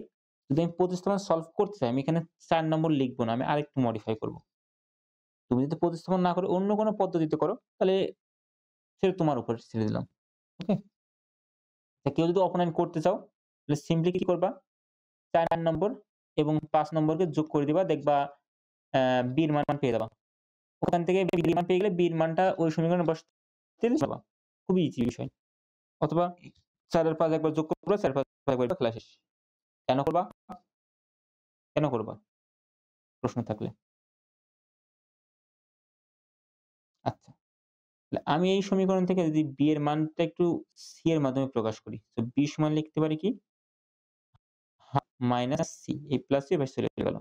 যদি আমি প্রতিস্থাপন সলভ করতে চাই আমি এখানে ৪ নম্বর লিখব না। আমি আরেকটু মডিফাই করব। তুমি যদি প্রতিস্থাপন না করে অন্য কোনো পদ্ধতিতে করো তাহলে সেটা তোমার উপর ছেড়ে দিলাম। ওকে? কেউ যদি অপনয়ন করতে চাও তাহলে সিম্পলি কি করবা? ৪ নম্বর এবং ৫ নম্বরকে যোগ করে দিবা দেখবা b এর মান পেয়ে যাবা। ওখান থেকে b এর মান পেয়ে গেলে b এর মানটা ওই সমীকরণে বসাতে পারবা। খুবই ইজি বিষয়। অথবা ৪ আর ৫ একবার যোগ করবা, ৪ ৫ একবার খেলা শেষ। কেন করবা? কেন করবা? প্রশ্ন থাকলে। আচ্ছা। তাহলে আমি এই সমীকরণ থেকে যদি b এর মানটা একটু c এর মাধ্যমে প্রকাশ করি। তো b সমান লিখতে পারি কি? মাইনাস c এই প্লাস c এপাশে চলে গেল।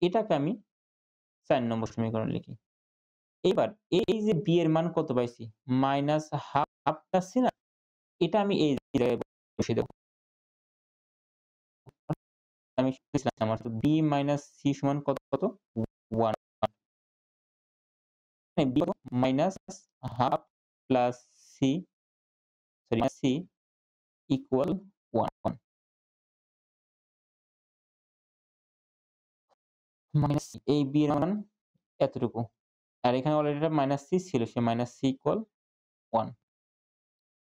এটাকে আমি ৪ নম্বর সমীকরণ লিখি। এবার এই যে b এর মান কত পাইছি? মাইনাস হাফ পাচ্ছি না? এটা আমি এই জায়গায় বসিয়ে দেব। আমি আমার b মাইনাস c সমান কত? 1 b minus half plus c sorry c equal 1 minus এই b এর মান এতটুকু। আর এখানে অলরেডি একটা মাইনাস c ছিল সে মাইনাস c ইকুয়াল 1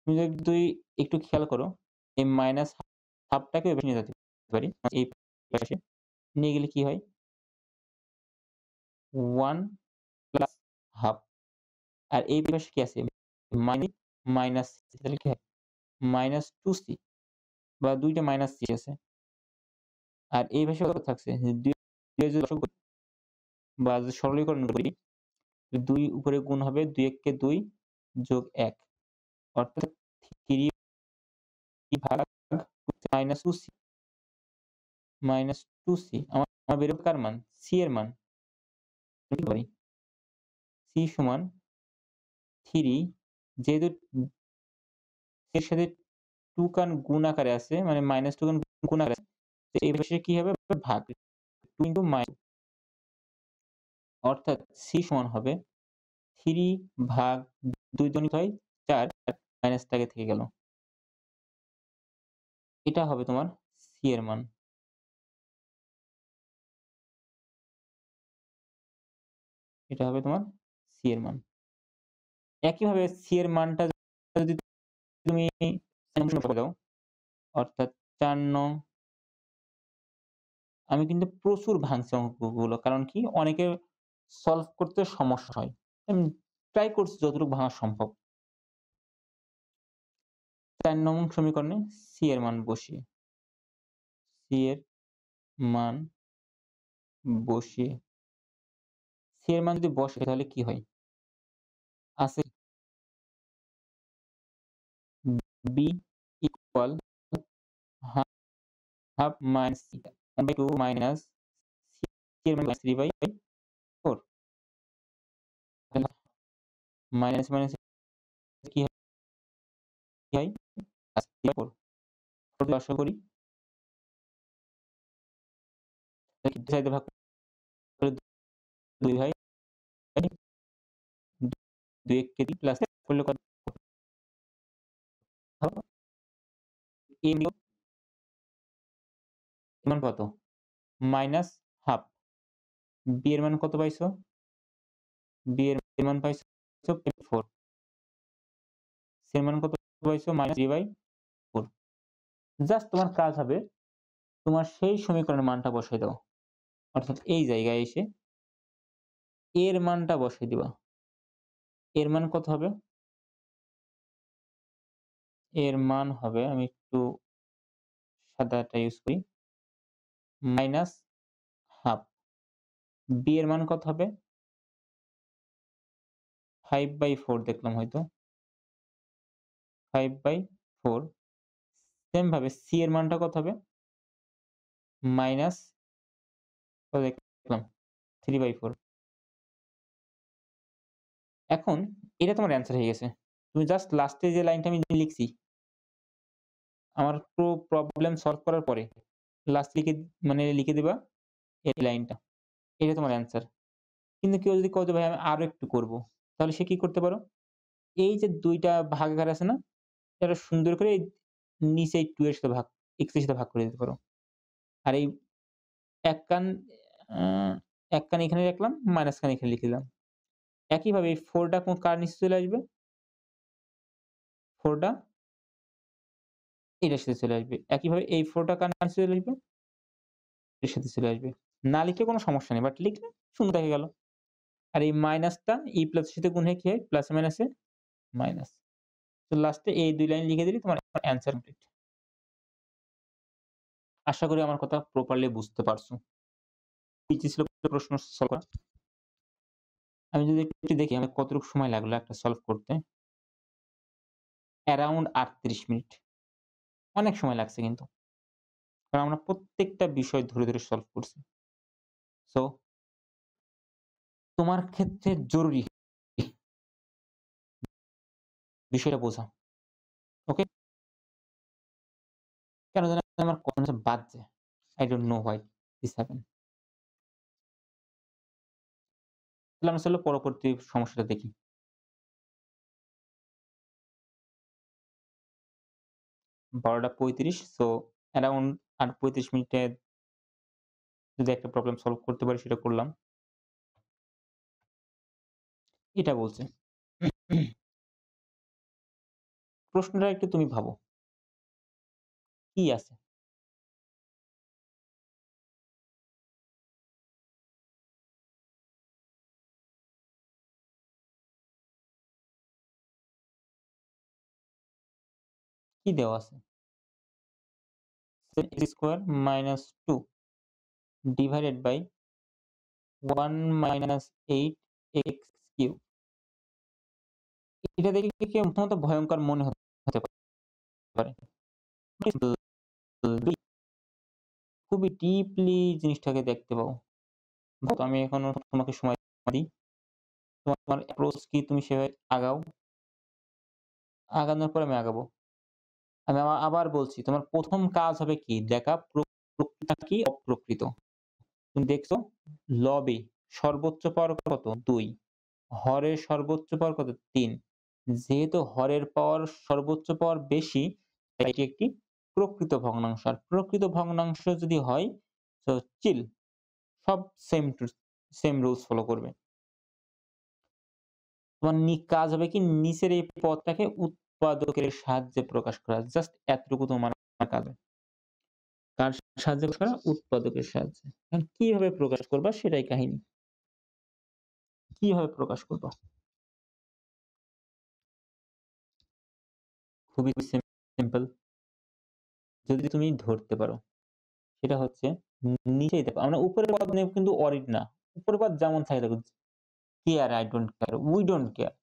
তুমি যদি একটু খেয়াল করো এই মাইনাস হাফটাকে ওই পাশে নিয়ে যেতে পারি এই পাশে নিয়ে গেলে কি হয় 1 প্লাস হাফ আর এই পাশে কি আছে মাইনাস তাহলে কি হয় -2c বা ২ টা মাইনাস c আছে। আর এই পাশে কত থাকছে ২ যদি লসাগু বা যদি সরলীকরণ করি ২ উপরে গুণ হবে ২ একে ২ যোগ ১ অর্থাৎ 3 ভাগ -2c আমার বের হবে কার মান? c এর মান। কি করি? c সমান 3 যেহেতু এর সাথে 2 কান গুণ আকারে আছে মানে -2 কান গুণ আকারে আছে। তো এই পাশে কি হবে? ভাগ 2 অর্থাৎ c সমান হবে 3 ভাগ 2 দনিত হয় 4 মাইনাসটা আগে থেকে গেল। এটা হবে তোমার c এর মান। এটা হবে তোমার c এর মান। একইভাবে c এর মানটা যদি তুমি দাও অর্থাৎ ৪ নং আমি কিন্তু প্রচুর ভাঙছি অঙ্কগুলো। কারণ কি অনেকের সলভ করতে সমস্যা হয়। আমি ট্রাই করছি যতটুকু ভাঙা সম্ভব। ৪ নং সমীকরণে c এর মান বসিয়ে c এর মান বসিয়ে c এর মান যদি বসে তাহলে কি হয়? আছে b equal half minus 1/2 minus c এর মান -3/4 মাইনাস মাইনাস কি হয়? +3/4 4 আশা করি দুই সাইডে ভাগ করে 2 হয় 2 1 কে 3 প্লাস করলে কত? a নিয়োগ এর মান কত? Minus half. b এর মান কত পাইছো? b এর মান পাইছো 4 c এর মান কত পাইছো? -3/4 জাস্ট তোমার কাজ হবে তোমার সেই সমীকরণের মানটা বসায় দাও। অর্থাৎ এই জায়গায় এসে এর মানটা বসায় দিবা। এর মান কত হবে? এর মান হবে আমি একটু সাদাটা ইউজ করি মাইনাস হাফ। b এর মান কত হবে? 5/4 দেখলাম হয়তো। 5/4 সেম ভাবে c এর মানটা কত হবে? মাইনাস কত দেখলাম 3/4 এখন এটা তোমার অ্যান্সার হয়ে গেছে। তুমি জাস্ট লাস্টে যে লাইনটা আমি লিখছি আমার পুরো প্রবলেম সলভ করার পরে লাস্ট লিখে দিবা এই লাইনটা। এটা তোমার অ্যান্সার। কিন্তু কেউ যদি কয় যে ভাই আমি আরো একটু করব, তাহলে সে কি করতে পারো? এই যে ২ টা ভাগাকার আছে না? এটা সুন্দর করে নিচে এই 2 এর সাথে x এর সাথে ভাগ করে দিতে পারো। আর এই এক কান আ এক কান এখানে রাখলাম, মাইনাস কান এখানে লিখে দিলাম। একইভাবে এই 4 টা কার নিচে চলে আসবে? 4 টা এটার সাথে চলে আসবে। একইভাবে এই 4 টা কার নিচে চলে আসবে? এর সাথে চলে আসবে। না লিখলে কোনো সমস্যা নেই। বাট লিখলে সুন্দর দেখা গেল। আর এই মাইনাসটা e প্লাস এর সাথে গুণ হয়ে কি হয়? প্লাসে মাইনাসে মাইনাস। তো লাস্টে এই ২ লাইন লিখে দিলেই তোমার অ্যান্সার কমপ্লিট। আশা করি আমার কথা প্রপারলি বুঝতে পারছো। ইজি ছিল প্রশ্ন সলভ করা। আমি যদি একটু দেখি আমার কতটুকু সময় লাগলো একটা সলভ করতে। Around ৩৮ minute. অনেক সময় লাগছে কিন্তু। কারণ আমরা প্রত্যেকটা বিষয় ধরে, ধরে সলভ করছি। সো তোমার ক্ষেত্রে জরুরি বিষয়টা বোঝা। ওকে? কেন জানি আমার কথা বাজছে। I don't know why this happened. তাহলে আমরা চলো পরবর্তী সমস্যাটা দেখি। ১২:৩৫ সো অ্যারাউন্ড আর ৩৫ মিনিটে যদি একটা প্রবলেম সলভ করতে পারি সেটা করলাম। এটা বলছে। প্রশ্নটা একটু তুমি ভাবো। কি আছে? কি দেওয়া আছে? x square minus 2 divided by 1 minus 8 x cube. এটা দেখে কি প্রথমত ভয়ংকর মনে হতে পারে। খুবই ডিপলি জিনিসটাকে দেখতে পাও। তো আমি এখনো তোমাকে সময় দিই। তোমার অ্যাপ্রোচ কি তুমি সেভাবে আগাও। আগানোর পর আমি আগাবো। আমি আবার বলছি তোমার প্রথম কাজ হবে কি দেখা প্রকৃতটা কি অপ্রকৃত। তুমি দেখছো লবে সর্বোচ্চ পাওয়ার কত? 2। হরের সর্বোচ্চ পাওয়ার কত? 3। যেহেতু হরের পাওয়ার সর্বোচ্চ পাওয়ার বেশি, তাই এটি একটি প্রকৃত ভগ্নাংশ। আর প্রকৃত ভগ্নাংশ যদি হয় তো চিল সব সেম রুলস ফলো করবে। তোমার কাজ হবে কি নিচের এই পদটাকে উৎপাদকের সাহায্যে প্রকাশ করা। জাস্ট এতটুকু তোমার কাজ। কার সাহায্যে প্রকাশ করা? উৎপাদকের সাহায্যে। এখন কিভাবে প্রকাশ করবা সেটাই কাহিনী। কিভাবে প্রকাশ করবা? খুবই সিম্পল। যদি তুমি ধরতে পারো সেটা হচ্ছে নিচেই দেখো আমরা উপরের পদ নিয়ে কিন্তু অরিড না। উপরের পদ যেমন থাকে দেখো care I don't care we don't care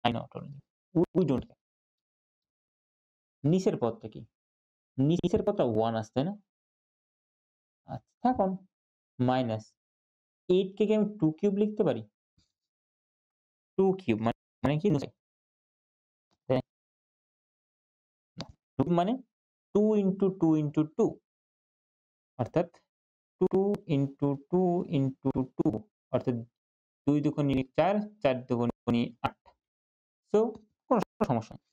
I not only we don't care. নিচের পদটা কি? নিচের পদটা 1 আসছে না? আচ্ছা এখন মাইনাস 8 কে কি আমি 2 কিউব লিখতে পারি? 2 কিউব মানে কি? 2 মানে 2 ইনটু 2 ইনটু 2 অর্থাৎ 2 ইনটু 2 ইনটু 2 অর্থাৎ 2 দুগুণে 4 4 দুগুণে 8। সো কোনো সমস্যা নেই।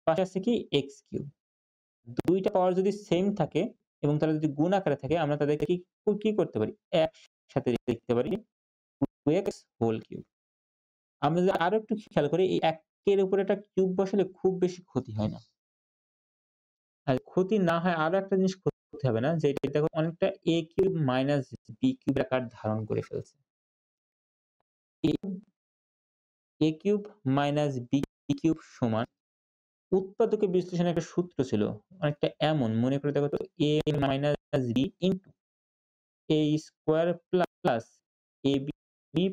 পাশে আছে কি x কিউব। দুইটা পাওয়ার যদি সেম থাকে এবং তারা যদি গুণ আকারে থাকে আমরা তাদেরকে কি করতে পারি? একসাথে লিখতে পারি 2x হোল কিউব। আমরা যদি আরো একটু খেয়াল করি এই 1 এর উপরে একটা কিউব বসালে খুব বেশি ক্ষতি হয় না। আর ক্ষতি না হয় আরো একটা জিনিস করতে হবে না যে এটা দেখো অনেকটা a cube minus b cube আকার ধারণ করে ফেলছে। a cube minus b cube সমান উৎপাদকের বিশ্লেষণের একটা সূত্র ছিল অনেকটা এমন মনে করে দেখো তো a minus b into a square plus ab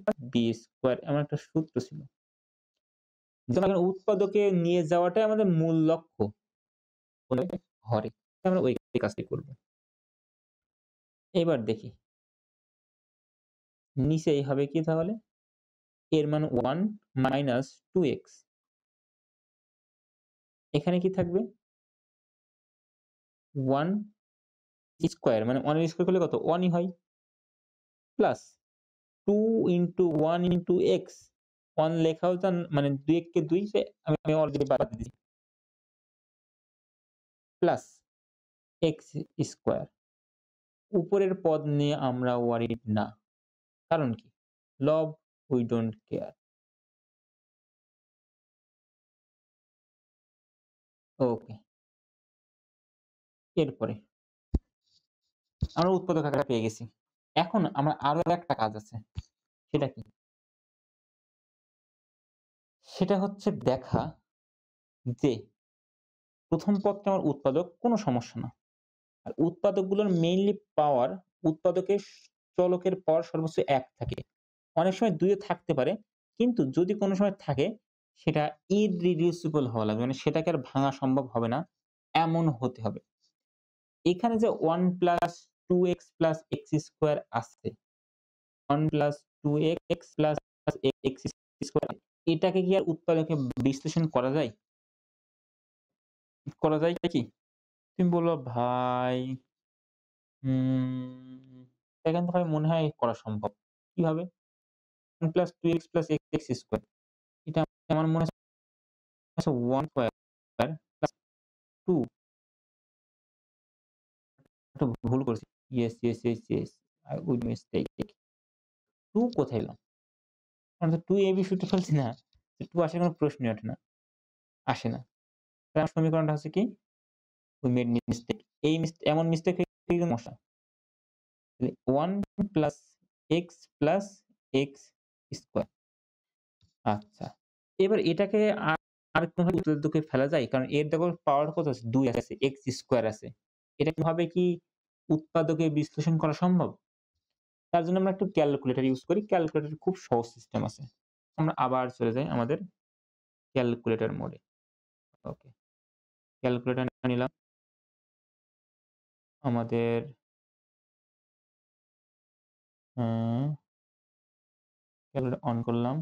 plus b square এমন একটা সূত্র ছিল। যেমন উৎপাদকে নিয়ে যাওয়াটাই আমাদের মূল লক্ষ্য হরে আমরা ওই কাজটি করব। এবার দেখি নিচেই হবে কি তাহলে এর মান 1 মাইনাস 2x এখানে কি থাকবে 1 স্কয়ার মানে 1 এর স্কয়ার করলে কত 1 ই হয় প্লাস 2 ইনটু 1 ইনটু x 1 লেখাও মানে 2 কে 2 সে আমি অলরেডি বাদ দিয়েছি প্লাস x স্কয়ার উপরের পদ নিয়ে আমরা ওয়ারিড না কারণ কি লব উই ডোন্ট কেয়ার। ওকে এরপরে আমরা উৎপাদক আকারে পেয়ে গেছি। এখন আমরা আরো একটা কাজ আছে সেটা কি সেটা হচ্ছে দেখা যে প্রথম পদটা আমার উৎপাদক কোনো সমস্যা না। আর উৎপাদকগুলোর মেইনলি পাওয়ার উৎপাদকের চলকের পাওয়ার সর্বোচ্চ 1 থাকে। অনেক সময় 2 ও থাকতে পারে কিন্তু যদি কোনো সময় থাকে সেটা ইররিডিউসিবল হওয়া লাগবে মানে সেটাকে আর ভাঙা সম্ভব হবে না এমন হতে হবে। এখানে যে 1 plus 2x plus x square আসছে 1 plus 2x plus x square এটাকে কি আর উৎপাদকে বিশ্লেষণ করা যায়? করা যায় কি? তুমি বলবা ভাই সেখান থেকে মনে হয় করা সম্ভব। কিভাবে? 1 plus 2x plus x square এটা আমার মনে হচ্ছে 1 স্কয়ার প্লাস 2 একটা ভুল করেছি। ইয়েস আই উইল মিস্টেক 2 কোথায় এলো? আমরা তো 2 ab সূত্রে ফেলছি না। 2 আসার কোনো প্রশ্নই ওঠে না। আসে না। তার সমীকরণটা হচ্ছে কি? we made mistake এই এমন মিস্টেক হয়ে গেলে সমস্যা। 1 plus x plus x square আচ্ছা। এবার এটাকে আর কোনোভাবে উৎপাদকে ফেলা যায়? কারণ এর দেখো পাওয়ার কত আছে? 2 আছে, x স্কয়ার আছে। এটা কোনোভাবে কি উৎপাদকে বিশ্লেষণ করা সম্ভব? তার জন্য আমরা একটু ক্যালকুলেটর ইউজ করি। ক্যালকুলেটর খুব সহজ সিস্টেম আছে। আমরা আবার চলে যাই আমাদের ক্যালকুলেটর মোডে। ওকে। ক্যালকুলেটর নিলাম। আমাদের ক্যালকুলেটর অন করলাম।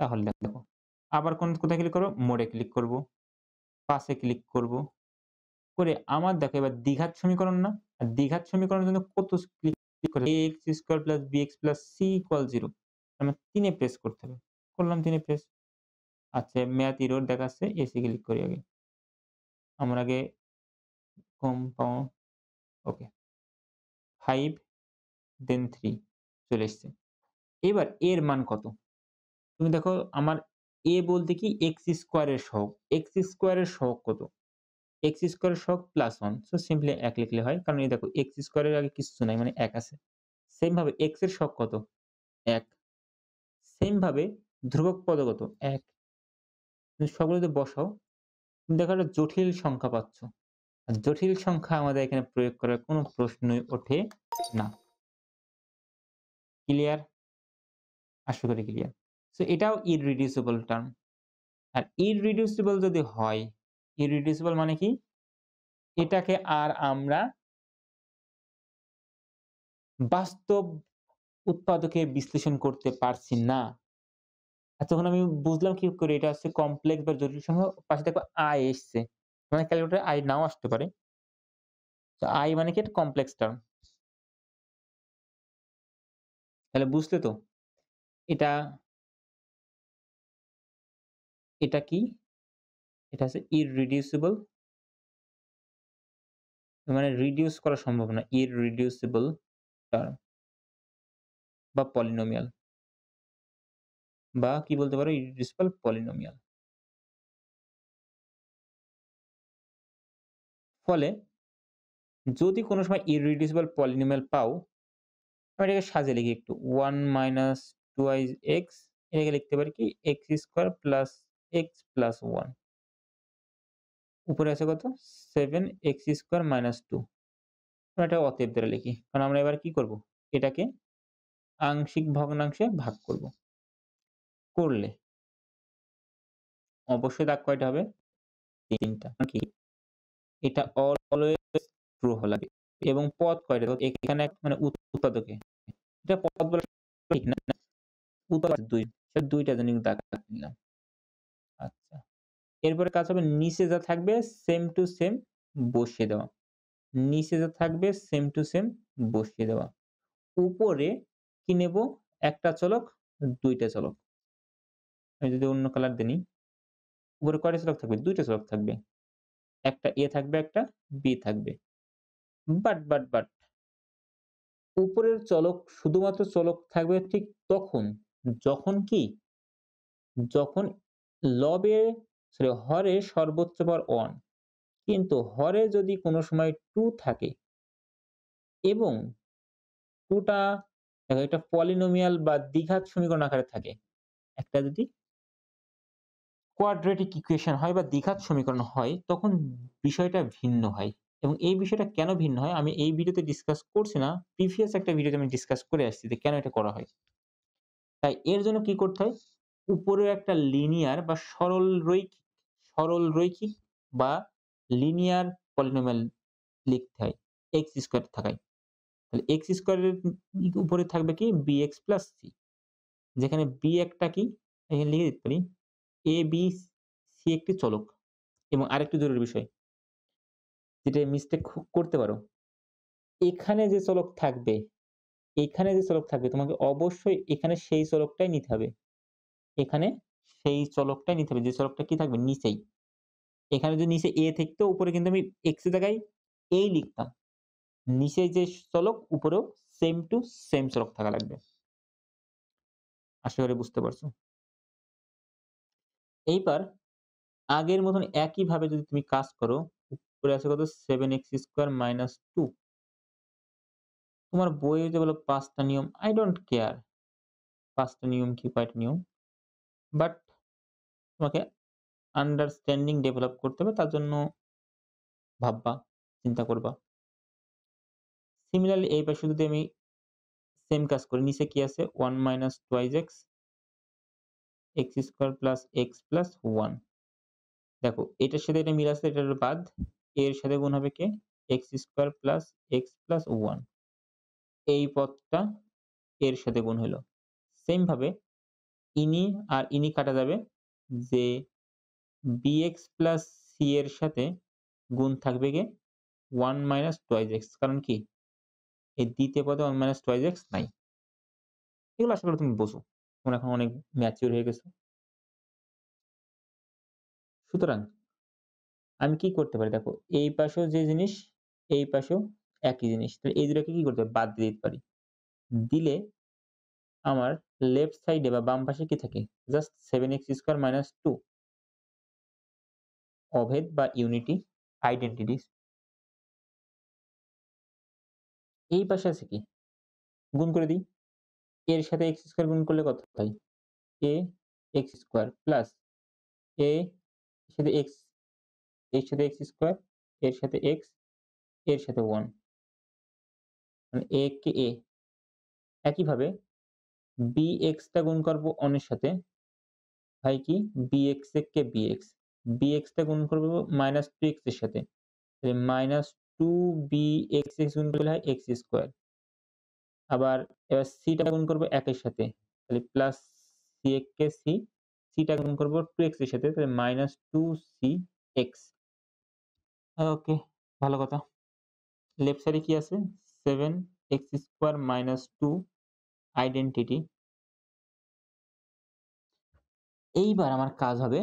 তাহলে দেখো। আবার কোথায় ক্লিক করব? মোডে ক্লিক করব। পাশে ক্লিক করব। করে আমার দেখো এবার দ্বিঘাত সমীকরণ না? আর দ্বিঘাত সমীকরণের জন্য কত ক্লিক করে ax square plus bx plus c equal 0 আমরা 3 এ প্রেস করতে হবে। করলাম 3 এ প্রেস। আচ্ছা ম্যাথ এরর দেখাচ্ছে এসে ক্লিক করি আগে। আমরা আগে কম্পাউন্ড ওকে 5 দেন 3 চলে এসছে। এবার এর মান কত? তুমি দেখো আমার a বলতে কি x স্কয়ার এর সহগ। x স্কয়ার এর সহগ কত? x স্কয়ার এর সহগ +1 সো সিম্পলি 1 লিখলে হয়। কারণ এই দেখো x স্কয়ার এর আগে কিছু নাই মানে 1 আছে। সেম ভাবে x এর সহগ কত? 1 সেম ভাবে ধ্রুবক পদ কত? 1 তুমি সবগুলোতে বসাও। তুমি দেখো একটা জটিল সংখ্যা পাচ্ছ। আর জটিল সংখ্যা আমাদের এখানে প্রয়োগ করার কোনো প্রশ্নই ওঠে না। ক্লিয়ার? আশা করি ক্লিয়ার। সো এটাও ইররিডিউসিবল টার্ম। আর ইররিডিউসিবল যদি হয়, ইররিডিউসিবল মানে কি? এটাকে আর আমরা বাস্তব উৎপাদকে বিশ্লেষণ করতে পারছি না। আর তখন আমি বুঝলাম কি করে এটা হচ্ছে কমপ্লেক্স বা জটিল সংখ্যা পাশে দেখো i এসছে। মানে ক্যালকুলেটরে i নাও আসতে পারে। তো i মানে কি? একটা কমপ্লেক্স টার্ম। তাহলে বুঝলে তো? এটা এটা কি? এটা হচ্ছে ইররিডিউসিবল মানে রিডিউস করা সম্ভব না। ইররিডিউসিবল টার্ম বা পলিনোমিয়াল বা কি বলতে পারো ইররিডিউসিবল পলিনোমিয়াল। ফলে যদি কোনো সময় ইররিডিউসিবল পলিনোমিয়াল পাও, আমি এটাকে সাজিয়ে লিখি একটু 1 মাইনাস 2x এটাকে লিখতে পারি কি x square plus x plus 1 উপরে আছে কত 7x স্কয়ার মাইনাস 2 এটা অতএব দ্বারা লিখি কারণ আমরা এবার কি করব এটাকে আংশিক ভগ্নাংশে ভাগ করব করলে অবশ্যই দাগ কয়টা হবে 3টা কি এটা অলওয়েজ ট্রু হওয়া লাগে এবং পদ কয়টা এখানে মানে উৎপাদকে এটা পদ বলা ঠিক না উৎপাদক 2 সে দুইটা জন্য দাগ নিলাম আচ্ছা এরপরে কাজ হবে নিচে যা থাকবে সেম টু সেম বসিয়ে দেওয়া নিচে যা থাকবে সেম টু সেম বসিয়ে দেওয়া উপরে কি নেব একটা চলক দুইটা চলক আমি যদি অন্য কালার দেই উপরে কয়টা চলক থাকবে দুইটা চলক থাকবে একটা a থাকবে একটা b থাকবে বাট উপরের চলক শুধুমাত্র চলক থাকবে ঠিক তখন যখন কি যখন লবে সরি হরে সর্বোচ্চ পাওয়ার 1 কিন্তু হরে যদি কোনো সময় 2 থাকে এবং 2 টা দেখো একটা পলিনোমিয়াল বা দ্বিঘাত সমীকরণ আকারে থাকে একটা যদি কোয়াড্রেটিক ইকুয়েশন হয় বা দ্বিঘাত সমীকরণ হয় তখন বিষয়টা ভিন্ন হয় এবং এই বিষয়টা কেন ভিন্ন হয় আমি এই ভিডিওতে ডিসকাস করছি না প্রিভিয়াস একটা ভিডিওতে আমি ডিসকাস করে আসছি যে কেন এটা করা হয় তাই এর জন্য কি করতে হয় উপরে একটা লিনিয়ার বা সরল রৈখিক বা লিনিয়ার পলিনোমিয়াল লিখতে হয় x স্কয়ার থাকায় তাহলে x স্কয়ারের উপরে থাকবে কি bx প্লাস c যেখানে b একটা কি এখানে লিখে দিতে পারি a b c একটি চলক এবং আরেকটি জরুরি বিষয় যেটা মিস্টেক করতে পারো এখানে যে চলক থাকবে এখানে যে চলক থাকবে তোমাকে অবশ্যই এখানে সেই চলকটাই নিতে হবে এখানে সেই চলকটাই নিতে হবে যে চলকটা কি থাকবে নিচেই এখানে যদি নিচে a থাকতো উপরে কিন্তু আমি x এর জায়গায় a লিখতাম নিচে যে চলক উপরেও সেম টু সেম চলক থাকা লাগবে আশা করি বুঝতে পারছো এইবার আগের মতন একই ভাবে যদি তুমি কাজ করো উপরে আছে কত 7x স্কয়ার মাইনাস 2 তোমার বইয়ে যে বলো পাঁচটা নিয়ম আই ডোন্ট কেয়ার পাঁচটা নিয়ম কি কয়টা নিয়ম বাট তোমাকে আন্ডারস্ট্যান্ডিং ডেভেলপ করতে হবে, তার জন্য ভাববা, চিন্তা করবা। সিমিলারলি এই পাশে যদি আমি সেম কাজ করি, নিচে কি আছে 1 minus twice x x square plus x plus 1। দেখো এটার সাথে এটা মিল আছে, এটার বাদ, এর সাথে গুণ হবে কে x square plus x plus 1, এই পদটা এর সাথে গুণ হলো। সেম ভাবে ইনি আর ইনি কাটা যাবে, যে bx প্লাস c এর সাথে গুণ থাকবে কে 1 মাইনাস টুয়াইজ এক্স, কারণ কি এই দ্বিতীয় পদে 1 মাইনাস টুয়াইজ এক্স নাই। এগুলো আশা করি তুমি বোঝো, তোমরা এখন অনেক ম্যাচিউর হয়ে গেছো। সুতরাং আমি কি করতে পারি, দেখো এই পাশেও যে জিনিস এই পাশেও একই জিনিস, তাহলে এই দুটোকে কি করতে পারি, বাদ দিয়ে দিতে পারি। দিলে আমার লেফট সাইডে বা বাম পাশে কি থাকে, জাস্ট 7x স্কয়ার মাইনাস 2 অভেদ বা ইউনিটি আইডেন্টিটিস। এই পাশে আছে কি, গুণ করে দিই, এর সাথে x স্কয়ার গুণ করলে কত হয়, a x square plus a এর সাথে x, এর সাথে x স্কয়ার, এর সাথে x, এর সাথে 1, মানে a কে a। একইভাবে bx টা গুণ করব 1 এর সাথে, হয় কি bx কে bx, bx টা গুণ করব মাইনাস 2x এর সাথে, তাহলে মাইনাস 2bx গুণ করলে হয় x স্কয়ার। আবার এবার c টা গুণ করব 1 এর সাথে, তাহলে প্লাস c কে c, c টা গুণ করব 2x এর সাথে, তাহলে মাইনাস 2cx। ওকে, ভালো কথা। লেফট সাইডে কি আছে 7x স্কয়ার মাইনাস 2 আইডেন্টিটি। এইবার আমার কাজ হবে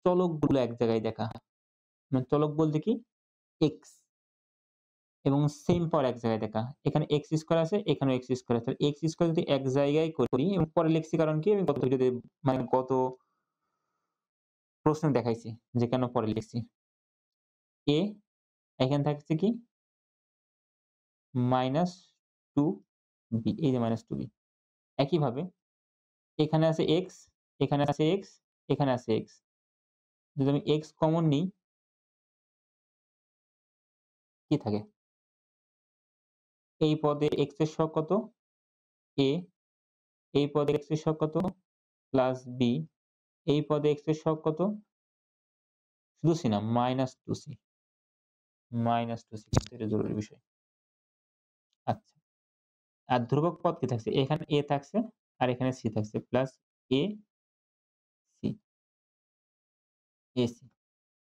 চলকগুলো এক জায়গায় দেখা, মানে চলক বলতে কি x এবং সেম পাওয়ার এক জায়গায় দেখা। এখানে x স্কয়ার আছে, এখানেও x স্কয়ার আছে, x স্কয়ার যদি এক জায়গায় করি এবং পরে লিখছি, কারণ কি আমি গত ভিডিওতে মানে গত প্রশ্ন দেখাইছি যে কেন পরে লিখছি। a এখানে থাকছে কি মাইনাস 2b, এই যে মাইনাস 2b। একইভাবে এখানে আছে x, এখানে আছে x, এখানে আছে x, যদি আমি x কমন নিই কি থাকে, এই পদে x এর সহগ কত a, এই পদে x এর সহগ কত প্লাস b, এই পদে x এর সহগ কত শুধু c না মাইনাস 2c, মাইনাস 2c, কিন্তু এটা জরুরি বিষয়। আচ্ছা, আর ধ্রুবক পদ কি থাকছে, এখানে a থাকছে আর এখানে c থাকছে, প্লাস a c ac,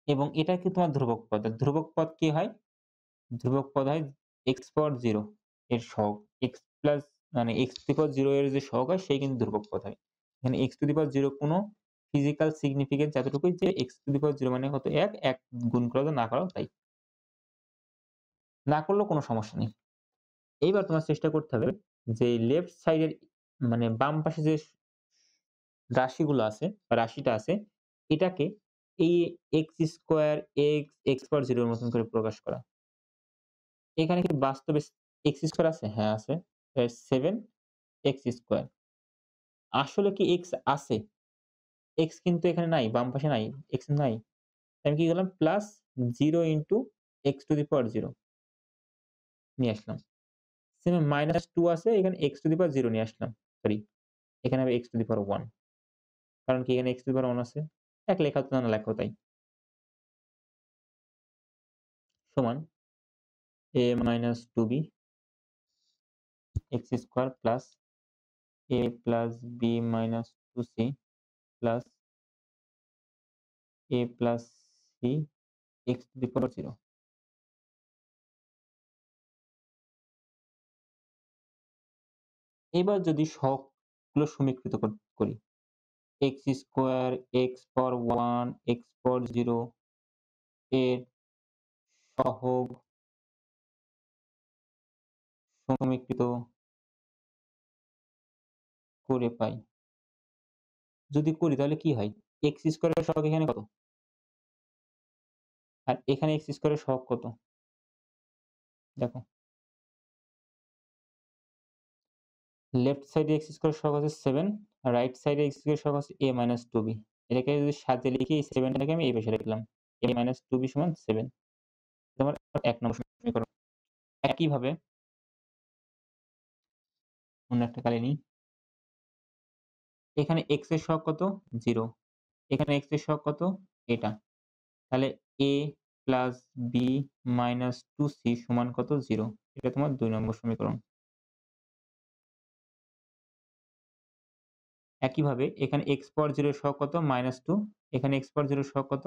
এবং এটা কি তোমার ধ্রুবক পদ। ধ্রুবক পদ কি হয়, ধ্রুবক পদ হয় x পাওয়ার 0 এর সহগ, x প্লাস মানে x টু দি পাওয়ার 0 এর যে সহগ হয় সেই কিন্তু ধ্রুবক পদ হয়। এখানে x টু দি পাওয়ার 0 কোনো ফিজিক্যাল সিগনিফিকেন্স যতটুকুই যে x টু দি পাওয়ার 0 মানে কত 1, 1 গুণ করা না করাও তাই, না করলেও কোনো সমস্যা নেই। এইবার তোমার চেষ্টা করতে হবে যে লেফট সাইডের মানে বাম পাশে যে রাশিগুলো আছে বা রাশিটা আছে এটাকে এই x স্কয়ার x পাওয়ার 0 এর মতন করে প্রকাশ করা। এখানে কি বাস্তবে x স্কয়ার আছে? হ্যাঁ আছে। 7x square. আসলে কি x আছে? x কিন্তু এখানে নাই, বাম পাশে নাই, x নাই। আমি কি করলাম plus 0 into x to the power 0 নিয়ে আসলাম। সেম মাইনাস 2 আছে, এখানে x টু দি পাওয়ার 0 নিয়ে আসলাম। সরি, এখানে হবে x টু দি পাওয়ার 1, কারণ কি এখানে x টু দি পাওয়ার 1 আছে। এক লেখা হতো না লেখাও তাই। সমান a minus 2b x square plus a plus b minus 2c plus a plus c x to the power 0। এবার যদি সহগগুলো সমীকৃত করি, x square x power 1 x power 0 এর সহগ সমীকৃত করে পাই। যদি করি তাহলে কি হয়, x স্কয়ারের সহগ এখানে কত আর এখানে x স্কয়ারের সহগ কত, দেখো লেফট সাইডে x স্কয়ারের সহগ আছে 7 রাইট সাইডে x এর সহগ হচ্ছে a - 2b। এটাকে যদি সাজিয়ে লিখি এই 7 টাকে আমি এই পাশে লিখলাম। a - 2b = 7। তোমার ১ নম্বর সমীকরণ। একইভাবে অন্য একটা কালি নিই। এখানে x এর সহগ কত? 0। এখানে x এর সহগ কত? এটা। তাহলে a + b - 2c সমান কত? 0। এটা তোমার ২ নম্বর সমীকরণ। একইভাবে এখানে x পাওয়ার 0 এর সহগ কত? -2। এখানে x পাওয়ার 0 এর সহগ কত?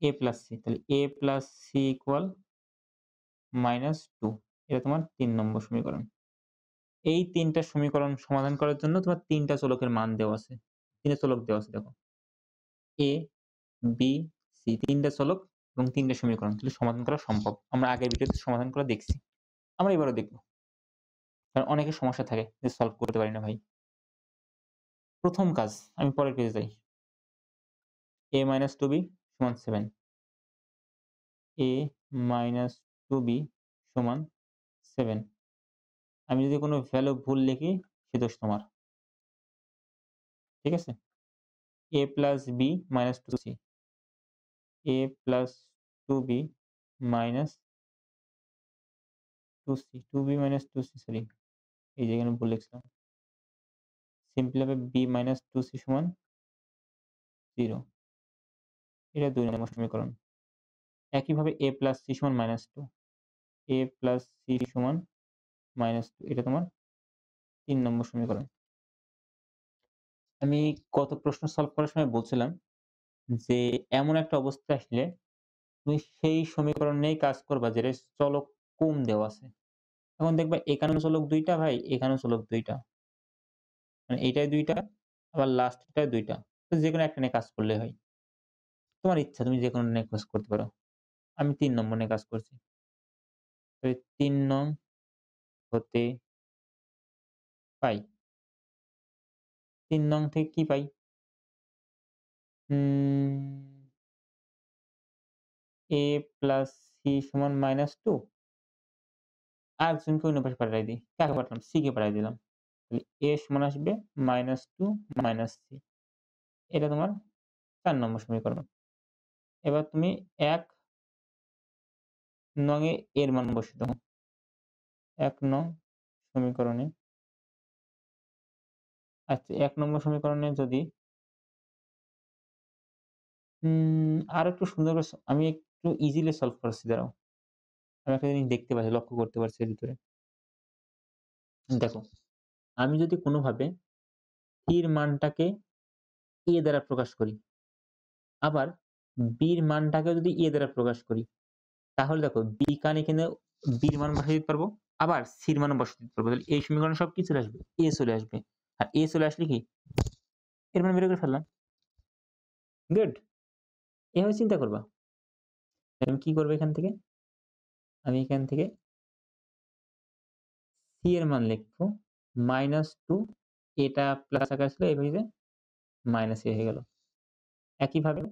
a + c। তাহলে a + c = -2। এটা তোমার ৩ নম্বর সমীকরণ। এই ৩ টা সমীকরণ সমাধান করার জন্য তোমার ৩ টা চলকের মান দেওয়া আছে। ৩ টা চলক দেওয়া আছে দেখো। a, b, c ৩ টা চলক এবং ৩ টা সমীকরণ। তাহলে সমাধান করা সম্ভব। আমরা আগের ভিডিওতে সমাধান করে দেখছি। আমরা এবারও দেখব। কারণ অনেকের সমস্যা থাকে যে সলভ করতে পারি না ভাই। প্রথম কাজ আমি পরের পেজে যাই। a - 2b = 7। a - 2b = 7। আমি যদি কোনো ভ্যালু ভুল লিখি সে দোষ তোমার। ঠিক আছে? a + b - 2c। a + 2b - 2c 2b - 2c sorry. এই যে এখানে ভুল লিখছিলাম। সিম্পল হবে b - 2c = 0। এটা ২ নম্বর সমীকরণ। একইভাবে a + c = -2। a + c = -2। এটা তোমার ৩ নম্বর সমীকরণ। আমি গত প্রশ্ন সলভ করার সময় বলছিলাম যে এমন একটা অবস্থা আসলে তুমি সেই সমীকরণ নিয়েই কাজ করবা যেটার চলক কম দেওয়া আছে। এখন দেখবা এখানেও চলক ২ টা ভাই, এখানেও চলক ২ টা। মানে এইটায় ২ টা আবার লাস্টটায় ২ টা। তো যেকোনো একটা নিয়ে কাজ করলেই হয়। তোমার ইচ্ছা তুমি যেকোনো নিয়ে কাজ করতে পারো। আমি ৩ নম্বর নিয়ে কাজ করছি। তো ৩ নং হতে পাই। ৩ নং থেকে কি পাই? উম a + c = -2। আরেকজনকে অন্য পাশে পাঠাই দিই। কাকে পাঠালাম? c কে পাঠাই দিলাম। তাহলে a সমান আসবে -2 - c। এটা তোমার ৪ নম্বর সমীকরণ। এবার তুমি ১ নং এ এর মান বসিয়ে দাও। ১ নং সমীকরণে আচ্ছা ১ নম্বর সমীকরণে যদি আরেকটু সুন্দর করে আমি একটু ইজিলি সলভ করছি দাঁড়াও। আমি একটা জিনিস দেখতে পাচ্ছি, লক্ষ্য করতে পারছি এর ভিতরে। দেখো, আমি যদি কোনোভাবে p এর মানটাকে a দ্বারা প্রকাশ করি, আবার b এর মানটাকেও যদি a দ্বারা প্রকাশ করি, তাহলে দেখো b কান এখানে b এর মান বসায় দিতে পারবো, আবার c এর মানও বসায় দিতে পারবো। তাহলে এই সমীকরণে সব কি চলে আসবে? a চলে আসবে। আর a চলে আসলে কি? এর মান বের করে ফেললাম। গুড। এভাবে চিন্তা করবা। আমি কি করব এখান থেকে? আমি এখান থেকে c এর মান লিখবো -2। এটা প্লাস আকারে ছিল, এই যে মাইনাস a হয়ে গেল। একইভাবে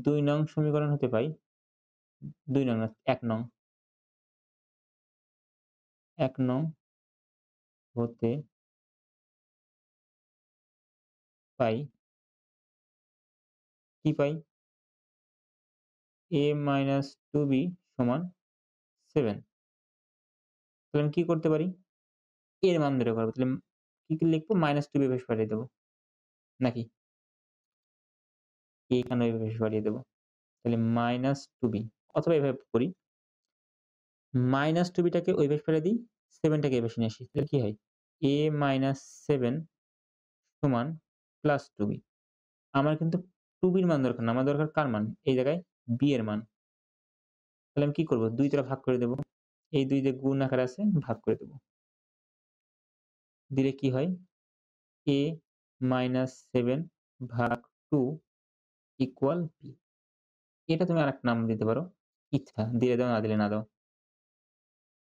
২ নং সমীকরণ হতে পাই ২ নং না ১ নং। ১ নং হতে পাই কি পাই? a - 2b = 7। তাহলে আমি কি করতে পারি? এর মান বের করব। তাহলে কি লিখবো? -2b এভাবে পাঠিয়ে দেব। নাকি a এখানে এভাবে পাঠিয়ে দেব। তাহলে -2b অথবা এভাবে করি। -2b টাকে ওই পাশে পাঠিয়ে দিই, 7 টাকে এই পাশে নিয়ে আসি। তাহলে কি হয়? a - 7 = +2b। আমার কিন্তু 2b এর মান দরকার না। আমার দরকার কার মান? এই জায়গায় b এর মান। তাহলে আমি কি করব? ২ দ্বারা ভাগ করে দেব। এই ২ যে গুণ আকারে আছে ভাগ করে দেব। দিলে কি হয়? a - 7 ভাগ 2 = b। এটা তুমি আরেকটা নাম দিতে পারো। ইচ্ছা দিলে দাও, না দিলে না দাও।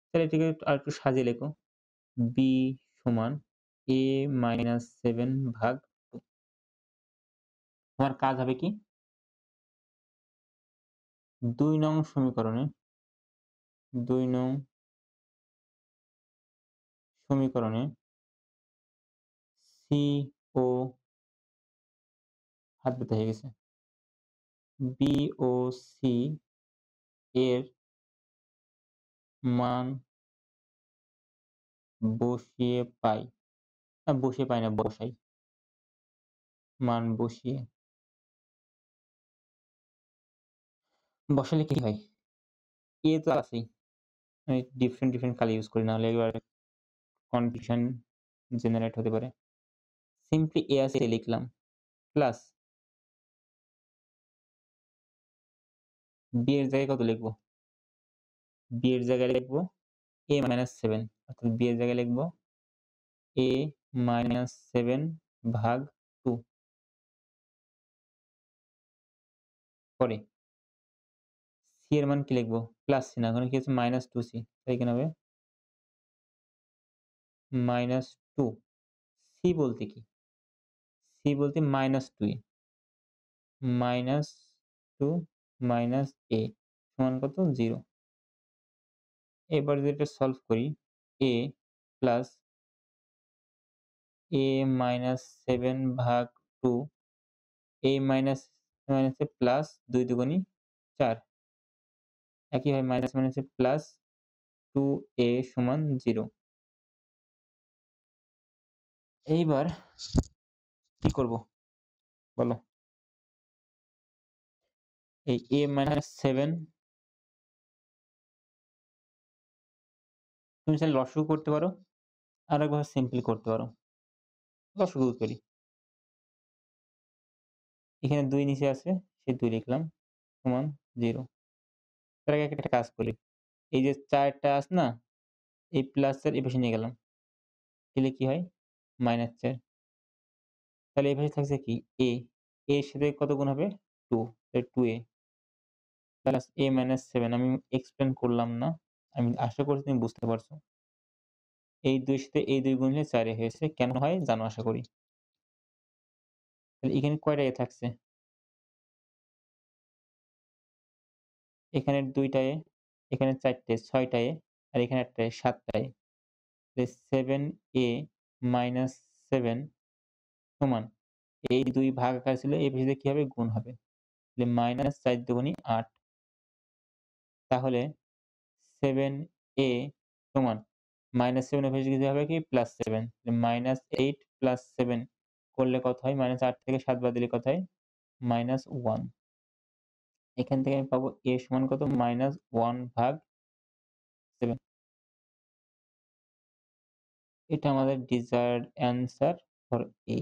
তাহলে এটাকে আরেকটু সাজিয়ে লেখো। b সমান a - 7 ভাগ 2। তোমার কাজ হবে কি? ২ নং সমীকরণে ২ নং সমীকরণে ও হাত ব্যথা হয়ে গেছে। BOC এর মান বসিয়ে পাই। না বসিয়ে পাই না বসাই। মান বসিয়ে বসালে কি হয়? A তো আছেই। আমি ডিফারেন্ট কালি ইউজ করি নাহলে এবার কনফিউশন জেনারেট হতে পারে। সিম্পলি A আছে A লিখলাম। প্লাস B এর জায়গায় কত লিখব? B এর জায়গায় লিখব A - 7 অর্থাৎ B এর জায়গায় লিখব A - 7 ভাগ 2 পরে C এর মান কি লিখব? প্লাস C না ওখানে কি আছে -2C তাই এখানে হবে -2 C বলতে কি? C বলতে -2 -2 - A সমান কত? 0 এবার যদি এটা সলভ করি A প্লাস A - 7 ভাগ 2 A মাইনাস মাইনাসে প্লাস 2 দুগুণী 4 একইভাবে মাইনাস মাইনাসে প্লাস 2A সমান 0 এইবার কি করব বলো? এই A - 7 তুমি চাইলে লসাগু করতে পারো আরেকবার সিম্পলি করতে পারো। লসাগু করি। এখানে 2 নিচে আছে সেই 2 লিখলাম সমান 0 তার আগে একটা কাজ করি। এই যে 4 টা আছে না এই প্লাস 4 এই পাশে নিয়ে গেলাম। দিলে কি হয়? -4 তাহলে এই পাশে থাকছে কি A A এর সাথে কত গুণ হবে? 2 তাহলে 2A প্লাস A - 7 আমি এক্সপ্লেইন করলাম না। আমি আশা করি তুমি বুঝতে পারছো। এই 2 এর সাথে এই 2 গুণলে 4 এ হয়েছে। কেন হয় জানো আশা করি। তাহলে এখানে কয়টা A থাকছে? এখানে 2 টা A, এখানে 4 টে 6 টা A আর এখানে একটা A 7 টা A। তাহলে 7A - 7 সমান এই 2 ভাগ আকারে ছিল এই পাশে কি হবে? গুণ হবে। তাহলে -4 দুগুণী 8 তাহলে 7A সমান -7 এর পাশে কি হবে কি? +7 -8 + 7 করলে কত হয়? -8 থেকে 7 বাদ দিলে কত হয়? -1 এখান থেকে আমি পাবো A সমান কত? -1 ভাগ 7 এটা আমাদের desired answer for A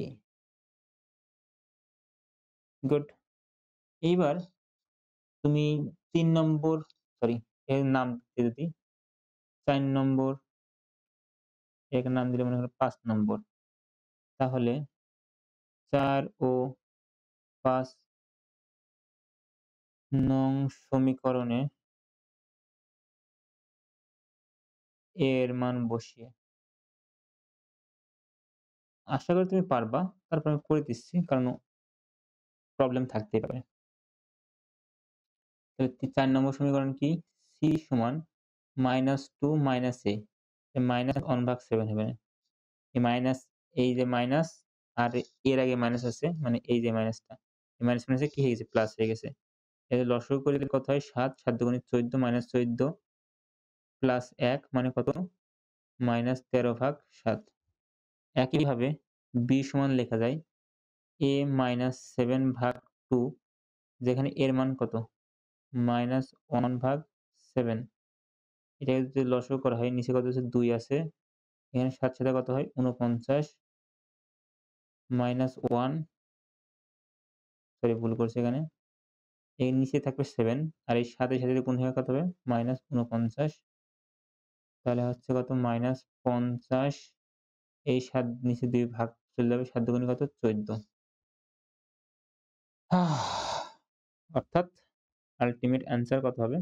good. এইবার তুমি 3 নম্বর সরি এর নাম দিয়ে দিই 4 নম্বর এর নাম দিলে মনে হলো 5 নম্বর। তাহলে 4 ও 5 নং সমীকরণে এর মান বসিয়ে আশা করি তুমি পারবা। তারপর আমি করে দিচ্ছি কারণ প্রবলেম থাকতেই পারে। তাহলে 4 নম্বর সমীকরণ কি? C সমান -2 - A -1 ভাগ 7 হবে। এই মাইনাস এই যে মাইনাস আর এর আগে মাইনাস আছে মানে এই যে মাইনাসটা। এই মাইনাস মাইনাসে কি হয়ে গেছে? প্লাস হয়ে গেছে। এর লসাগু করে দিলে কত হয়? 7 7 দুগুণে 14 -14 প্লাস 1 মানে কত? -13 ভাগ 7 একইভাবে B সমান লেখা যায় A - 7 ভাগ 2 যেখানে এর মান কত? -1 ভাগ 7 এটাকে যদি লসাগু করা হয় নিচে কত আছে? 2 আছে। এখানে 7 সাথে কত হয়? 49 -1 সরি ভুল করছি এখানে। এর নিচে থাকবে 7 আর এই 7 এর সাথে গুণ হয়ে কত হবে? -49 তাহলে হচ্ছে কত? -50 এই 7 নিচে 2 ভাগ চলে যাবে 7 দুগুণে কত? 14 অর্থাৎ আল্টিমেট অ্যান্সার কত হবে?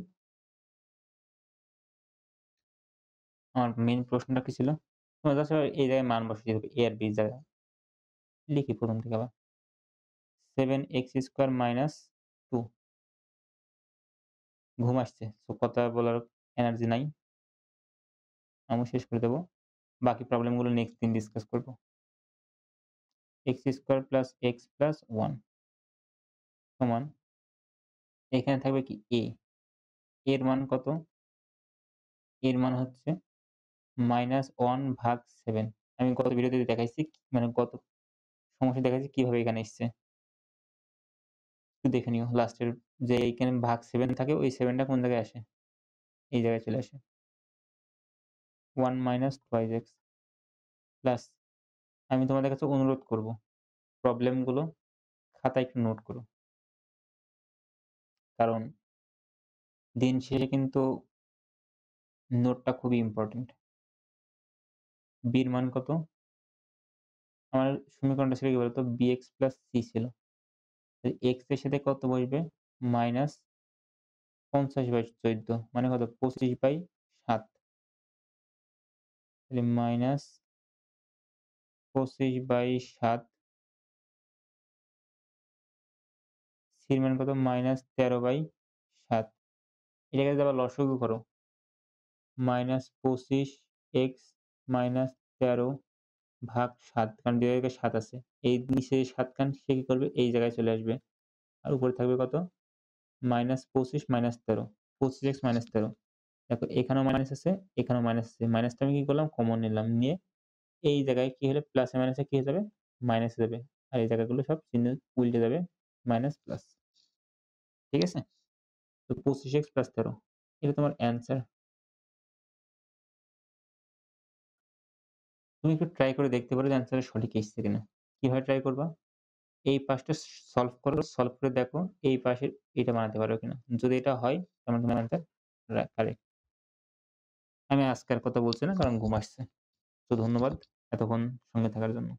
আমার মেইন প্রশ্নটা কি ছিল? তোমরা জাস্ট এই জায়গায় মান বসিয়ে দিবে A আর B এর জায়গায়। লিখি প্রথম থেকে আবার 7x² - 2 ঘুম আসছে। সো কথা বলার এনার্জি নাই। আমি শেষ করে দেব। বাকি প্রবলেম গুলো নেক্সট দিন ডিসকাস করব। x² প্লাস x প্লাস 1 সমান এখানে থাকবে কি a এর মান কত? এর মান হচ্ছে -1 ভাগ 7 আমি গত ভিডিওতে দেখাইছি মানে গত সমস্যায় দেখাইছি কিভাবে এখানে এসছে। একটু দেখে নিও লাস্টের যে এইখানে ভাগ 7 থাকে ওই 7 টা কোন জায়গায় আসে? এই জায়গায় চলে আসে। 1 মাইনাস টুয়াইস x প্লাস আমি তোমাদের কাছে অনুরোধ করব প্রবলেমগুলো খাতায় একটু নোট করো। কারণ দিন শেষে কিন্তু নোটটা খুবই ইম্পোর্টেন্ট। b এর মান কত? আমার সমীকরণটা ছিল কি বলতো? bx প্লাস c ছিল। x এর সাথে কত বসবে? মাইনাস 50/14 মানে কত? 25/7 তাহলে মাইনাস 25/7 c এর মান কত? মাইনাস 13/7 এটাকে যদি আবার লসাগু করো মাইনাস 25x মাইনাস 13 ভাগ 7 কারণ 2 এর 7 আছে। এই নিচে 7 খান সে কি করবে? এই জায়গায় চলে আসবে। আর উপরে থাকবে কত? মাইনাস 25 মাইনাস 13 25x মাইনাস 13 দেখো এখানেও মাইনাস আছে, এখানেও মাইনাস আছে। মাইনাসটা আমি কি করলাম? কমন নিলাম। নিয়ে এই জায়গায় কি হলে প্লাসে মাইনাসে কি হয়ে যাবে? মাইনাস হয়ে যাবে। আর এই জায়গাগুলো সব চিহ্ন উল্টে যাবে মাইনাস প্লাস। ঠিক আছে? তো 25x প্লাস 13 এটা তোমার অ্যান্সার। তুমি একটু ট্রাই করে দেখতে পারো যে অ্যান্সারটা সঠিক এসছে কিনা। কিভাবে ট্রাই করবা? এই পাশটা সলভ করো, সলভ করে দেখো এই পাশে এটা বানাতে পারো কিনা। যদি এটা হয় তার মানে তোমার অ্যান্সার কারেক্ট। আমি আজকে আর কথা বলছি না কারণ ঘুম আসছে। তো ধন্যবাদ এতক্ষণ সঙ্গে থাকার জন্য।